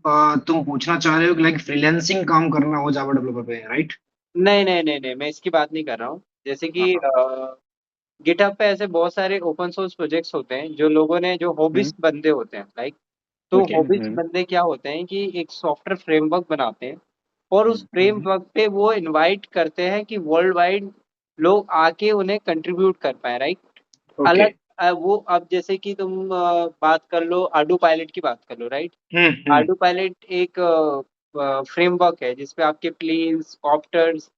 तुम पूछना चाह रहे हो कि लाइक फ्रीलांसिंग काम करना हो जावा डेवलपर पे, राइट? नहीं नहीं नहीं नहीं, मैं इसकी बात नहीं कर रहा हूँ। जैसे हाँ कि हाँ। गिटहब पे ऐसे बहुत सारे ओपन सोर्स प्रोजेक्ट्स होते हैं जो लोगों ने, जो हम्म हॉबिस्ट बंदे होते हैं, लाइक, तो ओके। हॉबिस्ट हम्म बंदे क्या होते हैं कि एक सॉफ्टवेयर फ्रेमवर्क बनाते हैं और उस हम्म, फ्रेमवर्क पे वो इनवाइट करते हैं कि वर्ल्ड वाइड लोग आके उन्हें कंट्रीब्यूट कर पाए, राइट? ओके। अलग वो अब जैसे कि तुम बात कर लो, आडू पायलट की बात कर लो, राइट? हम्म। आडू पायलट एक फ्रेमवर्क है जिसपे आपके प्लेन्स, कॉप्टर्स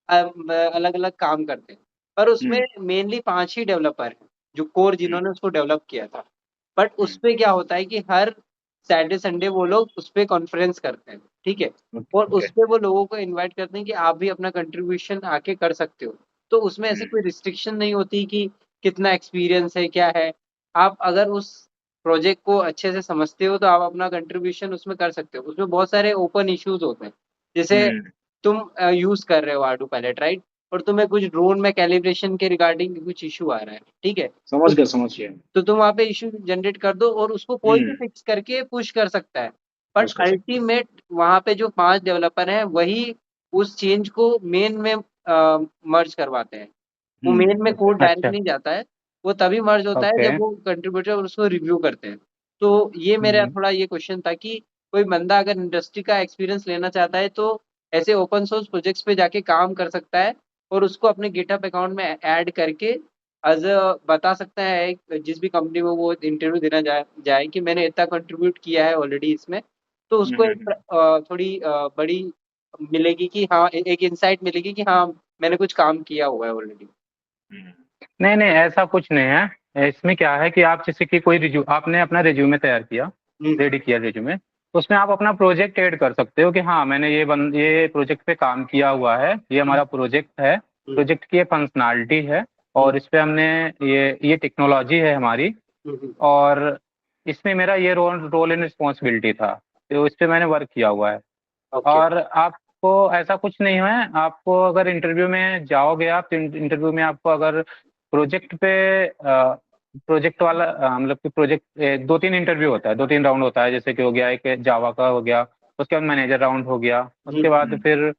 अलग अलग काम करते हैं, पर उसमें हम्म मेनली 5 ही डेवलपर हैं जो कोर हम्म जिन्होंने उसको डेवलप किया था। बट हम्म, उसपे क्या होता है कि हर सैटरडे संडे वो लोग उसपे कॉन्फ्रेंस करते हैं, ठीक है? ओके और ओके। उसपे वो लोगों को इनवाइट करते हैं कि आप भी अपना कंट्रीब्यूशन आके कर सकते हो। तो उसमें ऐसी हम्म कोई रिस्ट्रिक्शन नहीं होती कि कितना एक्सपीरियंस है, क्या है। आप अगर उस प्रोजेक्ट को अच्छे से समझते हो तो आप अपना कंट्रीब्यूशन उसमें कर सकते हो। उसमें बहुत सारे ओपन इश्यूज होते हैं, जैसे हम्म, तुम यूज कर रहे हो आडू पायलट, राइट? और तुम्हें कुछ ड्रोन में कैलिब्रेशन के रिगार्डिंग कुछ इशू आ रहा है, ठीक है? तो समझ गया। तुम वहाँ पे इशू जनरेट कर दो और उसको कोई भी हम्म, फिक्स करके पुश कर सकता है। बट कुछ कर सकते हैं। अल्टीमेट वहाँ पे जो 5 डेवलपर हैं वही उस चेंज को मेन में मर्ज करवाते हैं। वो मेन में ओके। कोड डायरेक्ट अच्छा। नहीं जाता है, वो तभी मर्ज होता है ओके। जब वो कंट्रीब्यूटर उसको रिव्यू करते हैं। तो ये मेरा हम्म थोड़ा ये क्वेश्चन था कि कोई बंदा अगर इंडस्ट्री का एक्सपीरियंस लेना चाहता है तो ऐसे ओपन सोर्स प्रोजेक्ट्स पे जाके काम कर सकता है और उसको अपने गिटहब अकाउंट में ऐड करके एज बता सकता है जिस भी कंपनी में वो इंटरव्यू देना जाए कि मैंने इतना कंट्रीब्यूट किया है ऑलरेडी इसमें। तो उसको एक हम्म। थोड़ी बड़ी मिलेगी कि हाँ, एक इंसाइट मिलेगी कि हाँ, मैंने कुछ काम किया हुआ है ऑलरेडी। हम्म नहीं नहीं, ऐसा कुछ नहीं है। इसमें क्या है कि आप जैसे कि कोई रिज्यू आपने अपना रिज्यूमे तैयार किया, हम्म रेडी किया रिज्यूमे, तो उसमें आप अपना प्रोजेक्ट ऐड कर सकते हो कि हाँ मैंने ये प्रोजेक्ट पे काम किया हुआ है, ये हम्म हमारा प्रोजेक्ट है, हम्म प्रोजेक्ट की ये फंक्शनैलिटी है, हम्म और इस पे हमने ये टेक्नोलॉजी है हमारी, हम्म और इसमें मेरा ये रोल रोल एंड रिस्पॉन्सिबिलिटी था। तो इस पे मैंने वर्क किया हुआ है। ओके। और आपको ऐसा कुछ नहीं है, आपको अगर इंटरव्यू में जाओगे आप, तो इंटरव्यू में आपको अगर प्रोजेक्ट पे प्रोजेक्ट वाला मतलब कि प्रोजेक्ट 2-3 इंटरव्यू होता है, 2-3 राउंड होता है, जैसे कि हो गया एक जावा का हो गया, उसके बाद मैनेजर राउंड हो गया, उसके बाद हम्म, फिर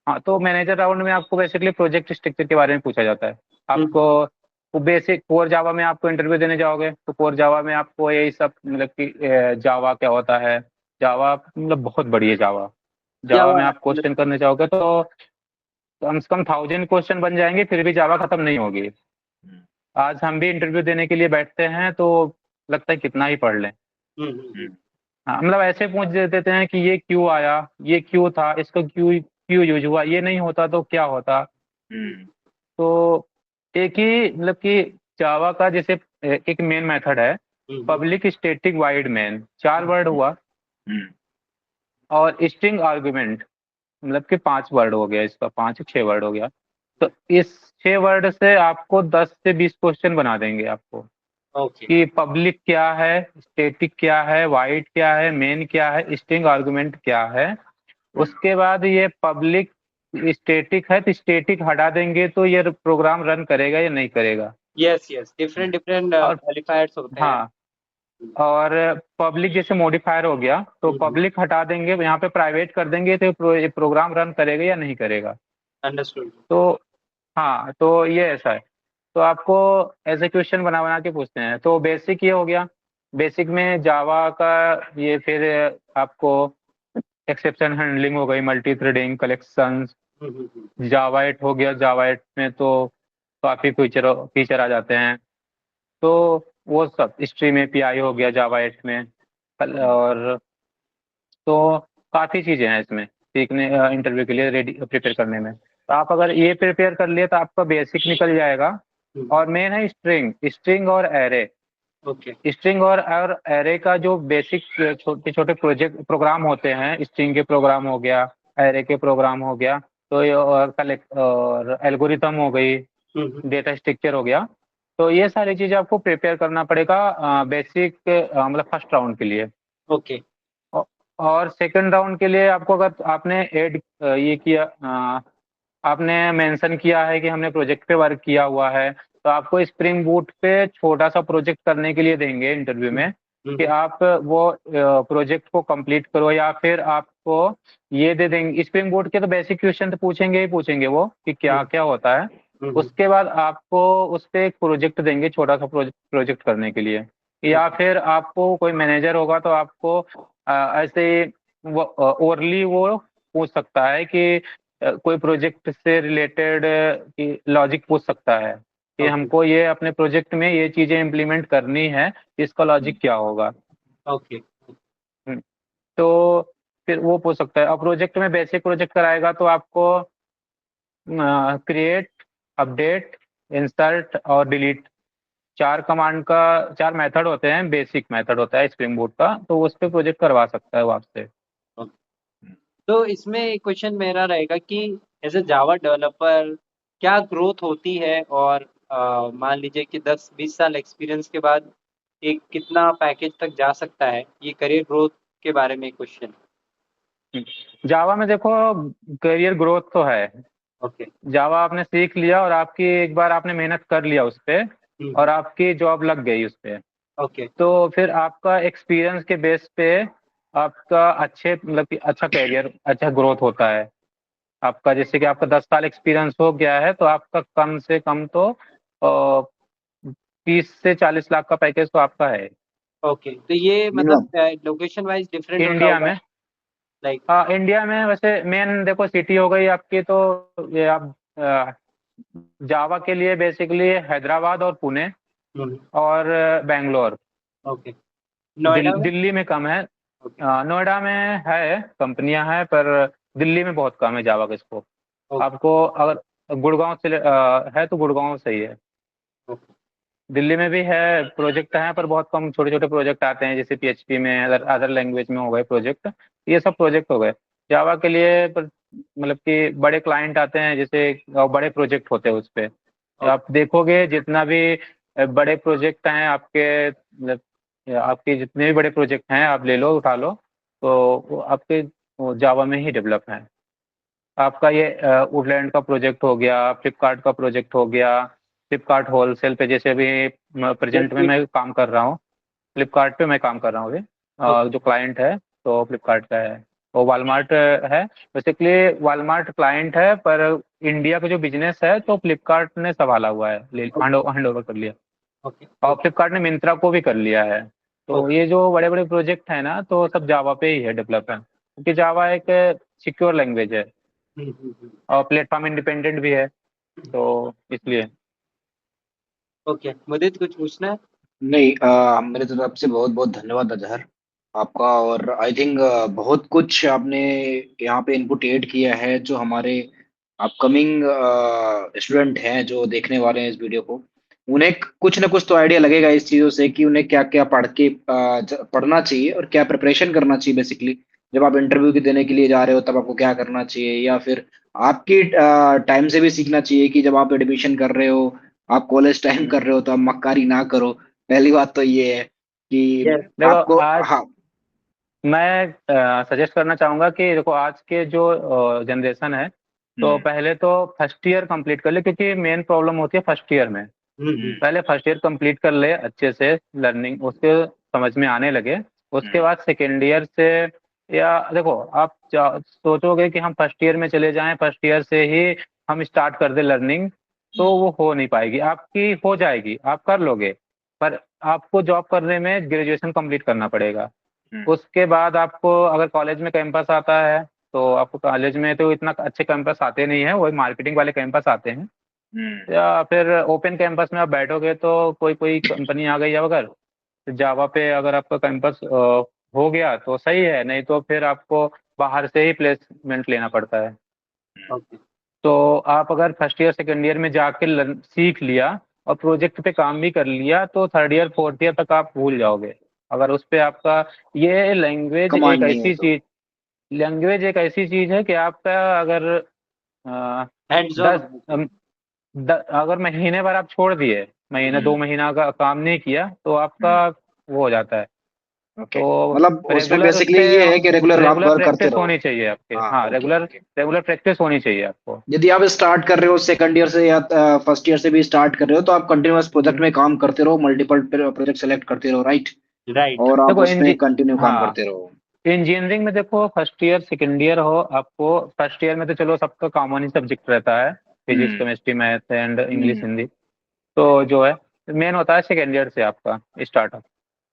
हाँ, तो मैनेजर राउंड में आपको बेसिकली प्रोजेक्ट स्ट्रक्चर के बारे में पूछा जाता है हम्म, आपको। वो बेसिक कोर जावा में आपको इंटरव्यू देने जाओगे तो कोर जावा में आपको यही सब मतलब कि जावा क्या होता है, जावा मतलब बहुत बड़ी है जावा। जावा जावा। में आप क्वेश्चन करने जाओगे तो कम से कम 1000 क्वेश्चन बन जाएंगे, फिर भी जावा खत्म नहीं होगी। आज हम भी इंटरव्यू देने के लिए बैठते हैं तो लगता है कितना ही पढ़ लें। हम्म। हाँ, मतलब ऐसे पूछ देते हैं कि ये क्यों आया, ये क्यों था, इसको क्यों क्यों यूज हुआ, ये नहीं होता तो क्या होता। हम्म, तो एक ही मतलब कि जावा का जैसे एक मेन मेथड है, hmm, public static void main, 4 word हुआ, हम्म, और स्ट्रिंग आर्गुमेंट मतलब कि 5 वर्ड हो गया, इसका 5-6 वर्ड हो गया। तो इस 6 वर्ड से आपको 10 से 20 क्वेश्चन बना देंगे आपको, ओके। कि पब्लिक क्या है, स्टैटिक क्या है, वाइड क्या है, मेन क्या है, स्ट्रिंग आर्गुमेंट क्या है। उसके बाद ये पब्लिक स्टैटिक है तो स्टैटिक हटा देंगे तो ये प्रोग्राम रन करेगा या नहीं करेगा। यस यस, डिफरेंट डिफरेंट और क्वालिफायर्स होते हैं। हाँ, और पब्लिक जैसे मॉडिफायर हो गया तो पब्लिक हटा देंगे, यहाँ पे प्राइवेट कर देंगे तो ये प्रोग्राम रन करेगा या नहीं करेगा। अंडरस्टूड। तो हाँ, तो ये ऐसा है। तो आपको ऐसे क्वेश्चन बना बना के पूछते हैं। तो बेसिक ये हो गया, बेसिक में जावा का। ये फिर आपको एक्सेप्शन हैंडलिंग हो गई, मल्टी थ्रेडिंग, कलेक्शंस, जावा 8 हो गया। जावा 8 में तो काफ़ी फीचर फीचर आ जाते हैं। तो वो सब स्ट्रीम एपीआई हो गया जावा 8 में। और तो काफ़ी चीज़ें हैं इसमें सीखने, इंटरव्यू के लिए रेडी प्रिपेयर करने में। तो आप अगर ये प्रिपेयर कर लिए तो आपका बेसिक निकल जाएगा। और मेन है स्ट्रिंग, स्ट्रिंग और एरे। ओके। स्ट्रिंग और एरे का जो बेसिक छोटे छोटे प्रोग्राम होते हैं, स्ट्रिंग के प्रोग्राम हो गया, एरे के प्रोग्राम हो गया, तो ये और कलेक्ट और एल्गोरिथम हो गई, डेटा स्ट्रक्चर हो गया। तो ये सारी चीज़ें आपको प्रिपेयर करना पड़ेगा बेसिक मतलब फर्स्ट राउंड के लिए। ओके। औ- और सेकंड राउंड के लिए आपको, अगर आपने ऐड ये किया, आपने मेंशन किया है कि हमने प्रोजेक्ट पे वर्क किया हुआ है, तो आपको स्प्रिंग बूट पे छोटा सा प्रोजेक्ट करने के लिए देंगे इंटरव्यू में, कि आप वो प्रोजेक्ट को कंप्लीट करो, या फिर आपको ये दे देंगे। स्प्रिंग बूट के तो बेसिक क्वेश्चन तो पूछेंगे ही पूछेंगे वो, कि क्या क्या होता है। उसके बाद आपको उस पे एक प्रोजेक्ट देंगे, छोटा सा प्रोजेक्ट करने के लिए। या फिर आपको कोई मैनेजर होगा तो आपको ऐसे वो ओरली वो पूछ सकता है कि कोई प्रोजेक्ट से रिलेटेड कि लॉजिक पूछ सकता है कि ओके। हमको ये अपने प्रोजेक्ट में ये चीजें इम्प्लीमेंट करनी है, इसका लॉजिक क्या होगा। ओके। हम्म, तो फिर वो पूछ सकता है। और प्रोजेक्ट में बेसिक प्रोजेक्ट कराएगा तो आपको क्रिएट, अपडेट, इंसर्ट और डिलीट, 4 कमांड का 4 मेथड होते हैं, बेसिक मेथड होता है स्प्रिंग बूट का, तो उस पर प्रोजेक्ट करवा सकता है वो आपसे। तो इसमें एक क्वेश्चन मेरा रहेगा कि एज ए जावा डेवलपर क्या ग्रोथ होती है, और मान लीजिए कि 10-20 साल एक्सपीरियंस के बाद एक कितना पैकेज तक जा सकता है, ये करियर ग्रोथ के बारे में क्वेश्चन। जावा में देखो, करियर ग्रोथ तो है। ओके। जावा आपने सीख लिया और आपकी एक बार आपने मेहनत कर लिया उस पे, और आपकी जॉब लग गई उस पे, ओके। तो फिर आपका एक्सपीरियंस के बेस पे आपका अच्छे मतलब कि अच्छा करियर, अच्छा ग्रोथ होता है आपका। जैसे कि आपका 10 साल एक्सपीरियंस हो गया है तो आपका कम से कम तो 30 से 40 लाख का पैकेज तो आपका है ओके, तो ये मिनिमम। मतलब लोकेशन वाइज डिफरेंट होता इंडिया होगा, में। लाइक। हाँ, इंडिया में वैसे मेन देखो सिटी हो गई आपकी, तो ये आप जावा के लिए बेसिकली हैदराबाद और पुणे और बेंगलोर। ओके। नोएडा में। दिल्ली में कम है। ओके। नोएडा में है, कंपनियां हैं, पर दिल्ली में बहुत कम है जावा के स्कोप। ओके। आपको अगर गुड़गांव से है तो गुड़गांव सही है। ओके। दिल्ली में भी है, प्रोजेक्ट हैं, पर बहुत कम छोटे छोटे प्रोजेक्ट आते हैं, जैसे पीएचपी में, अदर अदर लैंग्वेज में हो गए प्रोजेक्ट, ये सब प्रोजेक्ट हो गए। जावा के लिए पर मतलब कि बड़े क्लाइंट आते हैं, जैसे बड़े प्रोजेक्ट होते हैं उस पे। आप देखोगे जितना भी बड़े प्रोजेक्ट हैं आपके, मतलब आपके जितने भी बड़े प्रोजेक्ट हैं आप ले लो, उठा लो, तो वो आपके जावा में ही डेवलप है। आपका ये वुडलैंड का प्रोजेक्ट हो गया, फ्लिपकार्ट का प्रोजेक्ट हो गया, फ्लिपकार्ट होलसेल पे जैसे अभी प्रेजेंट में मैं काम कर रहा हूँ, फ्लिपकार्ट पे मैं काम कर रहा हूँ अभी। जो क्लाइंट है तो फ्लिपकार्ट का है, वो वॉलमार्ट है। बेसिकली वॉलमार्ट क्लाइंट है, पर इंडिया का जो बिजनेस है तो फ्लिपकार्ट ने संभाला हुआ है, हैंड ओवर कर लिया। ओके और फ्लिपकार्ट ने मिंत्रा को भी कर लिया है। तो ओके ये जो बड़े बड़े प्रोजेक्ट है ना, तो सब जावा पे ही है डेवलप है, क्योंकि जावा एक सिक्योर लैंग्वेज है और प्लेटफॉर्म इंडिपेंडेंट भी है, तो इसलिए। ओके मुदित कुछ पूछना है? नहीं, मेरे तरफ से बहुत बहुत धन्यवाद अजहर आपका। और आई थिंक बहुत कुछ आपने यहाँ पे इनपुट ऐड किया है, जो हमारे अपकमिंग स्टूडेंट हैं जो देखने वाले हैं इस वीडियो को, उन्हें कुछ ना कुछ तो आइडिया लगेगा इस चीज़ों से कि उन्हें क्या क्या पढ़ना चाहिए और क्या प्रिपरेशन करना चाहिए बेसिकली। जब आप इंटरव्यू के देने के लिए जा रहे हो तब आपको क्या करना चाहिए, या फिर आपकी टाइम से भी सीखना चाहिए कि जब आप एडमिशन कर रहे हो, आप कॉलेज टाइम कर रहे हो, तो आप मक्कारी ना करो। पहली बात तो ये है कि यस देखो आपको, आज हाँ। मैं सजेस्ट करना चाहूंगा कि देखो आज के जो जनरेशन है, तो हम्म, पहले तो फर्स्ट ईयर कंप्लीट कर ले, क्योंकि मेन प्रॉब्लम होती है फर्स्ट ईयर में। हम्म, पहले फर्स्ट ईयर कंप्लीट कर ले अच्छे से, लर्निंग उसके समझ में आने लगे। उसके हम्म, बाद सेकेंड ईयर से, या देखो आप सोचोगे कि हम फर्स्ट ईयर में चले जाएं, फर्स्ट ईयर से ही हम स्टार्ट कर दे लर्निंग, तो वो हो नहीं पाएगी। आपकी हो जाएगी, आप कर लोगे, पर आपको जॉब करने में ग्रेजुएशन कंप्लीट करना पड़ेगा। हम्म, उसके बाद आपको अगर कॉलेज में कैंपस आता है, तो आपको कॉलेज में तो इतना अच्छे कैंपस आते नहीं है, वही मार्केटिंग वाले कैंपस आते हैं। हम्म, या फिर ओपन कैंपस में आप बैठोगे तो कोई कोई कंपनी आ गई है, अगर जावा पे अगर आपका कैंपस हो गया तो सही है, नहीं तो फिर आपको बाहर से ही प्लेसमेंट लेना पड़ता है। ओके तो आप अगर फर्स्ट ईयर सेकेंड ईयर में जाके सीख लिया और प्रोजेक्ट पे काम भी कर लिया, तो थर्ड ईयर फोर्थ ईयर तक आप भूल जाओगे। अगर उस पे आपका ये कमांड नहीं है तो। लैंग्वेज एक ऐसी चीज है कि आपका अगर हैंड्स ऑन दस होना चाहिए। अगर महीने भर आप छोड़ दिए, महीने हम्म, 2 महीना का काम नहीं किया, तो आपका हम्म, वो हो जाता है। ओके। तो मतलब उसमें रेगुलर उस बेसिकली पे ये है कि रेगुलर आप रेगुलर वर्क करते प्रैक्टिस रहो। होनी चाहिए आपके। हाँ, हाँ, okay regular okay. Regular practice होनी चाहिए आपको। यदि आप स्टार्ट कर रहे हो सेकंड ईयर से या फर्स्ट ईयर से भी स्टार्ट कर रहे हो, तो आप कंटिन्यूअस प्रोजेक्ट हम्म, में काम करते रहो, मल्टीपल प्रोजेक्ट सेलेक्ट करते रहो, राइट। राइट और आप देखो उसमें कंटिन्यू काम हाँ, करते रहो। इंजीनियरिंग में देखो फर्स्ट ईयर सेकेंड ईयर हो आपको। फर्स्ट ईयर में तो चलो सबका कॉमन ही सब्जेक्ट रहता है, physics hmm, chemistry math and English hmm, Hindi. तो जो है मेन होता है सेकेंड ईयर से आपका स्टार्ट। हम्म,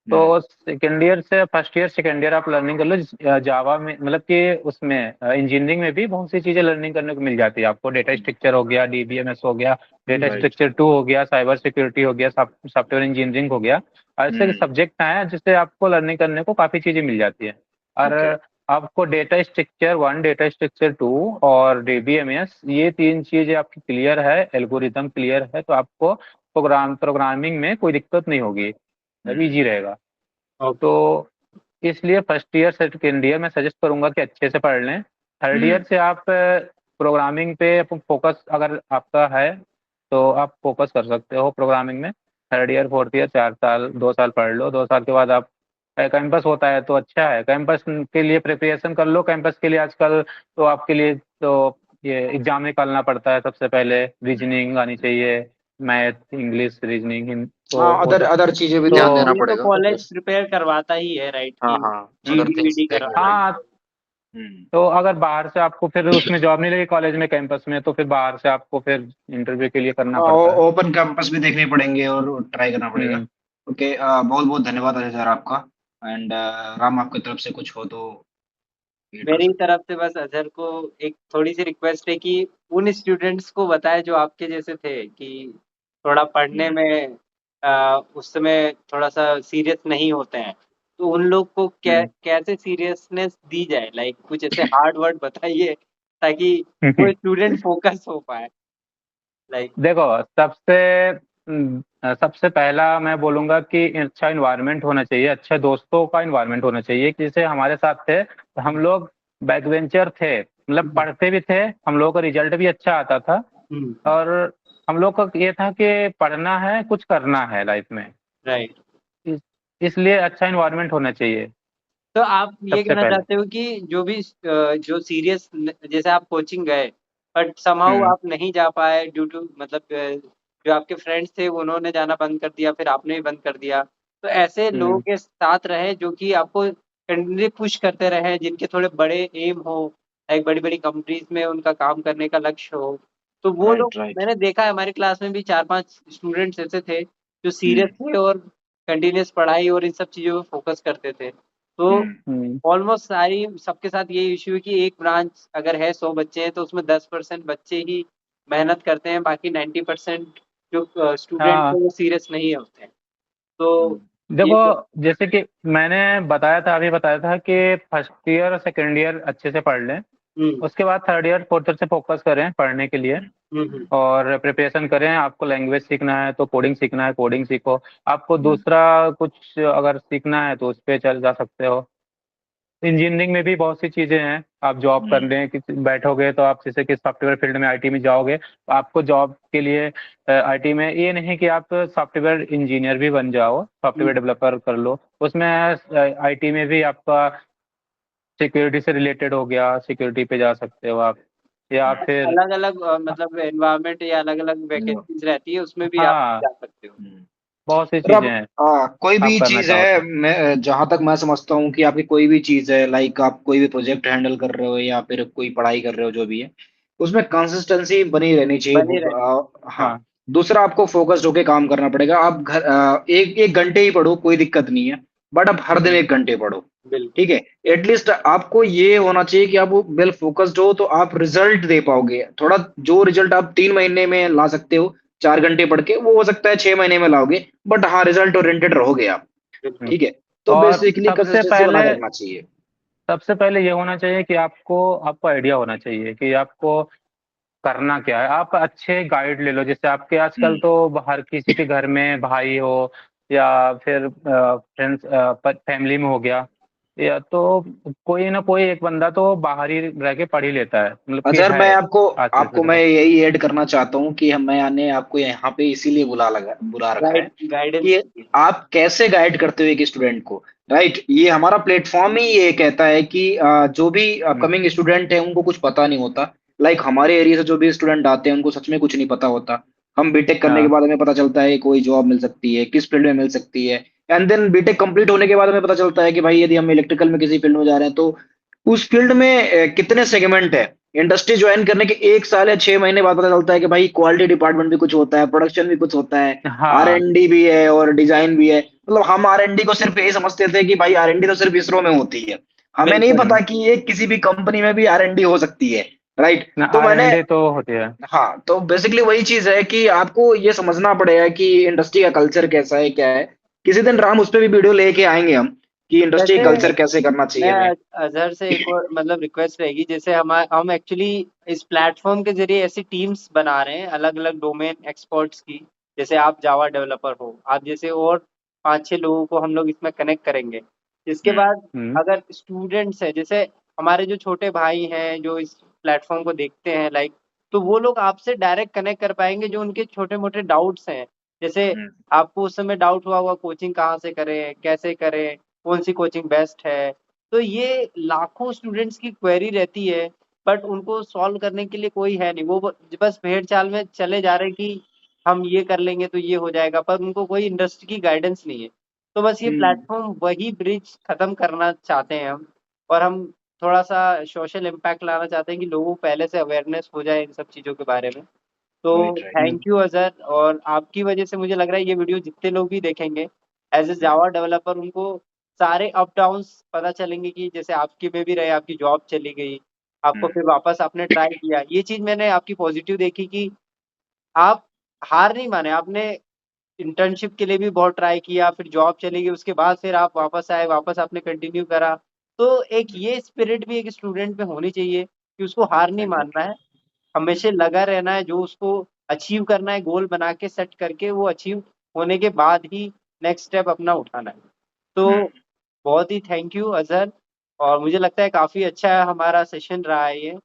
तो सेकेंड ईयर से फर्स्ट ईयर सेकेंड ईयर आप लर्निंग कर लो जावा में, मतलब कि उसमें इंजीनियरिंग में भी बहुत सी चीजें लर्निंग करने को मिल जाती है आपको। डेटा स्ट्रक्चर हो गया, डीबीएमएस हो गया, डेटा राइट। स्ट्रक्चर 2 हो गया, साइबर सिक्योरिटी हो गया, सॉफ्टवेयर इंजीनियरिंग हो गया। ऐसे हम्म, सब्जेक्ट हैं जिससे आपको लर्निंग करने को काफी चीजें मिल जाती है। और ओके। आपको डेटा स्ट्रक्चर 1 डेटा स्ट्रक्चर 2 और डीबीएमएस, ये 3 चीजें आपकी क्लियर है, एल्गोरिदम क्लियर है, तो आपको प्रोग्रामिंग में कोई दिक्कत नहीं होगी, अब हम्म, इजी रहेगा। ओके तो इसलिए फर्स्ट ईयर सेकेंड ईयर मैं सजेस्ट करूंगा कि अच्छे से पढ़ लें। थर्ड ईयर हम्म, से आप प्रोग्रामिंग पे फोकस अगर आपका है, तो आप फोकस कर सकते हो प्रोग्रामिंग में। थर्ड ईयर फोर्थ ईयर 4 साल 2 साल पढ़ लो, 2 साल के बाद आप कैंपस होता है तो अच्छा है, कैंपस के लिए प्रिपरेशन कर लो। कैंपस के लिए आजकल तो आपके लिए तो ये एग्जाम निकालना पड़ता है, सबसे पहले रीजनिंग आनी चाहिए, मैथ इंग्लिश रीजनिंग तो हाँ, वो अदर सब। अदर चीजें भी ध्यान देना तो ये तो पड़ेगा कॉलेज बस। प्रिपेयर करवाता ही है, राइट? हाँ, कि हाँ, अदर जीडी थिंग्स वीडी देखने कराता पड़ेंगे। है। हाँ, हम्म, तो अगर बाहर से आपको फिर उसमें जॉब नहीं लगी कॉलेज में कैंपस में, तो फिर बाहर से आपको फिर इंटरव्यू के लिए करना पड़ता है। ओपन कैंपस भी देखने पड़ेंगे और ट्राई करना पड़ेगा। हम्म। ओके, बहुत बहुत धन्यवाद अजय सर आपका। एंड राम, आपकी तरफ से कुछ हो तो एड कर मेरी सकते तरफ से बस अजहर को एक थोड़ी सी रिक्वेस्ट है कि उन स्टूडेंट्स को बताए जो आपके जैसे थे, कि थोड़ा हैं। पढ़ने में उस समय थोड़ा सा सीरियस नहीं होते हैं, तो उन लोग को कैसे सीरियसनेस दी जाए, लाइक कुछ ऐसे हार्ड वर्ड बताइए ताकि वो स्टूडेंट फोकस हो पाए, लाइक। देखो सबसे पहला मैं बोलूंगा कि अच्छा इन्वायरमेंट होना चाहिए, अच्छे दोस्तों का इन्वायरमेंट होना चाहिए। जैसे हमारे साथ थे तो हम लोग बैक बेंचर थे, मतलब पढ़ते भी थे, हम लोगों का रिजल्ट भी अच्छा आता था। और हम लोग का ये था कि पढ़ना है, कुछ करना है लाइफ में। राइट इस, इसलिए अच्छा इन्वायरमेंट होना चाहिए। तो आप ये सबसे कहना पहले। चाहते हो कि जो सीरियस जैसे आप कोचिंग गए बट समहाउ हुँ, आप नहीं जा पाए ड्यू टू मतलब जो आपके फ्रेंड्स थे उन्होंने जाना बंद कर दिया, फिर आपने भी बंद कर दिया। तो ऐसे लोगों हुँ, के साथ रहे जो कि आपको कंटिन्यूअसली पुश करते रहे, जिनके थोड़े बड़े एम हो, लाइक बड़ी-बड़ी कंपनीज़ में उनका काम करने का लक्ष्य हो। तो वो लोग राइट, राइट। मैंने देखा है हमारी क्लास में भी 4-5 स्टूडेंट्स ऐसे थे, जो हुँ, सीरियस थे और कंटीन्यूअस पढ़ाई और इन सब चीज़ों पे फ़ोकस करते थे। तो हुँ, हुँ। ऑलमोस्ट सारी सबके साथ ये इश्यू है कि एक ब्रांच अगर है 100 बच्चे हैं तो उसमें 10% बच्चे ही मेहनत करते हैं, बाकी 90% जो स्टूडेंट्स हाँ, हैं वो सीरियस नहीं होते हैं। तो हुँ, ये तो देखो जैसे कि मैंने बताया था अभी बताया था कि फर्स्ट ईयर और सेकंड ईयर अच्छे से पढ़ लें, हुँ, उसके बाद थर्ड ईयर, फोर्थ ईयर से फ़ोकस करें पढ़ने के लिए हुँ, हुँ, और प्रिपरेशन करें। आपको लैंग्वेज सीखना है तो कोडिंग सीखना है, कोडिंग सीखो। आपको हुँ, दूसरा कुछ अगर सीखना है तो उस पे चल जा सकते हो। इंजीनियरिंग में भी बहुत सी चीज़ें हैं, आप जॉब हुँ, करने की बैठोगे तो आप जैसे कि सॉफ्टवेयर फ़ील्ड में आईटी में जाओगे, तो आपको जॉब के लिए आईटी में ये नहीं कि आप सॉफ्टवेयर इंजीनियर भी बन जाओ, हुँ। सॉफ्टवेयर डेवलपर कर लो। उसमें आईटी में भी आपका सिक्योरिटी से रिलेटेड हो गया, सिक्योरिटी पे जा सकते हो आप या फिर अलग-अलग मतलब एनवायरनमेंट या अलग-अलग हुँ, वैकेंसीज़ रहती है, उसमें भी आप हाँ, जा सकते हो। हुँ। बहुत सी और चीज़ें अब हैं, कोई आप भी करना चीज़ चाहो है तो। मैं जहाँ तक मैं समझता हूँ कि आपकी कोई भी चीज़ है लाइक आप कोई भी प्रोजेक्ट हैंडल कर रहे हो या फिर कोई पढ़ाई कर रहे हो जो भी है, उसमें कंसिस्टेंसी बनी रहनी चाहिए बनी रहनी हाँ। हाँ, दूसरा आपको फ़ोकस्ड होके काम करना पड़ेगा। आप 1 घंटे ही पढ़ो कोई दिक्कत नहीं है, बट आप हर दिन हुँ, 1 घंटे पढ़ो, बिल्कुल। ठीक है? एटलीस्ट आपको ये होना चाहिए कि आप वेल फ़ोकस्ड हो तो आप रिज़ल्ट दे पाओगे। थोड़ा जो रिज़ल्ट आप 3 महीने में ला सकते हो, 4 घंटे पढ़ के, वो हो सकता है 6 महीने में लाओगे, बट हाँ, रिज़ल्ट ओरिएंटेड रहोगे आप, बिल्कुल। ठीक है? तो और बेसिकली कंसिस्टेंसी बना के रखना चाहिए। सबसे पहले ये होना चाहिए कि आपको आपको आइडिया होना चाहिए कि आपको करना क्या है। आप अच्छे गाइड ले लो, जैसे आपके आजकल हुँ। तो हर किसी के घर में भाई हो या फिर फ्रेंड्स फैमिली में हो गया या तो कोई ना कोई एक बंदा तो बाहर ही रह के पढ़ ही लेता है, मतलब कि अज़हर है मैं आपको आज के आपको समय मैं पे। यही ऐड करना चाहता हूँ कि मैंने आपको यहाँ पे इसीलिए बुला रखा है गाइडेंस कि चाहिए। आप कैसे गाइड करते हो एक स्टूडेंट को, राइट? ये हमारा प्लेटफ़ॉर्म ही ये कहता है कि जो भी हुँ, अपकमिंग स्टूडेंट है उनको कुछ पता नहीं होता। लाइक हमारे एरिया से जो भी स्टूडेंट आते हैं उनको सच में कुछ नहीं पता होता। हम बीटेक करने के हाँ, बाद हमें पता चलता है कोई जॉब मिल सकती है, किस फील्ड में मिल सकती है एंड देन बीटेक कंप्लीट होने के बाद हमें पता चलता है कि भाई यदि हम इलेक्ट्रिकल में किसी फील्ड में जा रहे हैं तो उस फील्ड में कितने सेगमेंट है। इंडस्ट्री जॉइन करने के 1 साल या 6 महीने बाद पता चलता है कि भाई क्वालिटी डिपार्टमेंट भी कुछ होता है, प्रोडक्शन भी कुछ होता है, हाँ, आर-एन-डी भी है और डिज़ाइन भी है। मतलब हम आर-एन-डी को सिर्फ़ यही समझते थे कि भाई आर-एन-डी तो सिर्फ़ इसरो में होती है। हमें नहीं बिल्कुल। पता हुँ, कि ये किसी भी कंपनी में भी आर-एन-डी हो सकती है, राइट? ना तो मैंने आर-एन-डी तो होती है। हाँ, तो बेसिकली वही चीज़ है कि आपको ये समझना पड़ेगा कि इंडस्ट्री का कल्चर कैसा है, क्या है। किसी दिन राम उस पे भी वीडियो लेके आएँगे हम कि इंडस्ट्री वैसे कल्चर कैसे करना चाहिए मैं हमें। अज़हर से एक और मतलब रिक्वेस्ट रहेगी जैसे हम एक्चुअली इस प्लेटफ़ॉर्म के ज़रिए ऐसी टीम्स बना रहे हैं अलग-अलग डोमेन एक्सपर्ट्स की। जैसे आप जावा डेवलपर हो, आप जैसे और 5-6 लोगों को हम लोग इसमें कनेक्ट करेंगे। इसके हुँ, बाद हुँ, अगर स्टूडेंट्स हैं, जैसे हमारे जो छोटे भाई हैं जो इस प्लेटफ़ॉर्म को देखते हैं लाइक, तो वो लोग आपसे डायरेक्ट कनेक्ट कर पाएँगे जो उनके छोटे-मोटे डाउट्स हैं। जैसे हुँ, आपको उस समय डाउट हुआ होगा कोचिंग कहाँ से करें, कैसे करें, कौन-सी कोचिंग बेस्ट है? तो ये लाखों स्टूडेंट्स की क्वेरी रहती है, बट उनको सॉल्व करने के लिए कोई है नहीं। वो ब बस भेड़-चाल में चले जा रहे हैं कि हम ये कर लेंगे तो ये हो जाएगा, पर उनको कोई इंडस्ट्री की गाइडेंस नहीं है। तो बस ये हुँ, प्लेटफ़ॉर्म वही ब्रिज खत्म करना चाहते हैं हम और हम थोड़ा-सा सोशल इम्पैक्ट लाना चाहते हैं कि लोगों को पहले से अवेयरनेस हो जाए इन सब चीज़ों के बारे में। तो right, right. Hmm, thank you Azhar और आपकी वज़ह से मुझे लग रहा है ये वीडियो जितने लोग भी देखेंगे, as a hmm, Java developer उनको सारे अप डाउन्स पता चलेंगे कि जैसे आपके में भी रहे, आपकी जॉब चली गई, हुँ, आपको फिर वापस आपने ट्राई किया। ये चीज़ मैंने आपकी पॉज़िटिव देखी कि आप हार नहीं माने, आपने इंटर्नशिप के लिए भी बहुत ट्राई किया, फिर जॉब चली गई, उसके बाद फिर आप वापस आए, वापस आपने कंटिन्यू करा। तो एक हुँ, ये स्पिरिट भी एक स्टूडेंट में होनी चाहिए कि उसको हार नहीं मानना एग्ज़ैक्टली। है। हमेशा लगा रहना है, जो उसको अचीव करना है, गोल बना के सेट करके वो अचीव होने के बाद ही नेक्स्ट स्टेप अपना उठाना है। हुँ, तो बहुत ही थैंक यू अज़हर और मुझे लगता है काफ़ी अच्छा हमारा सेशन रहा है ये।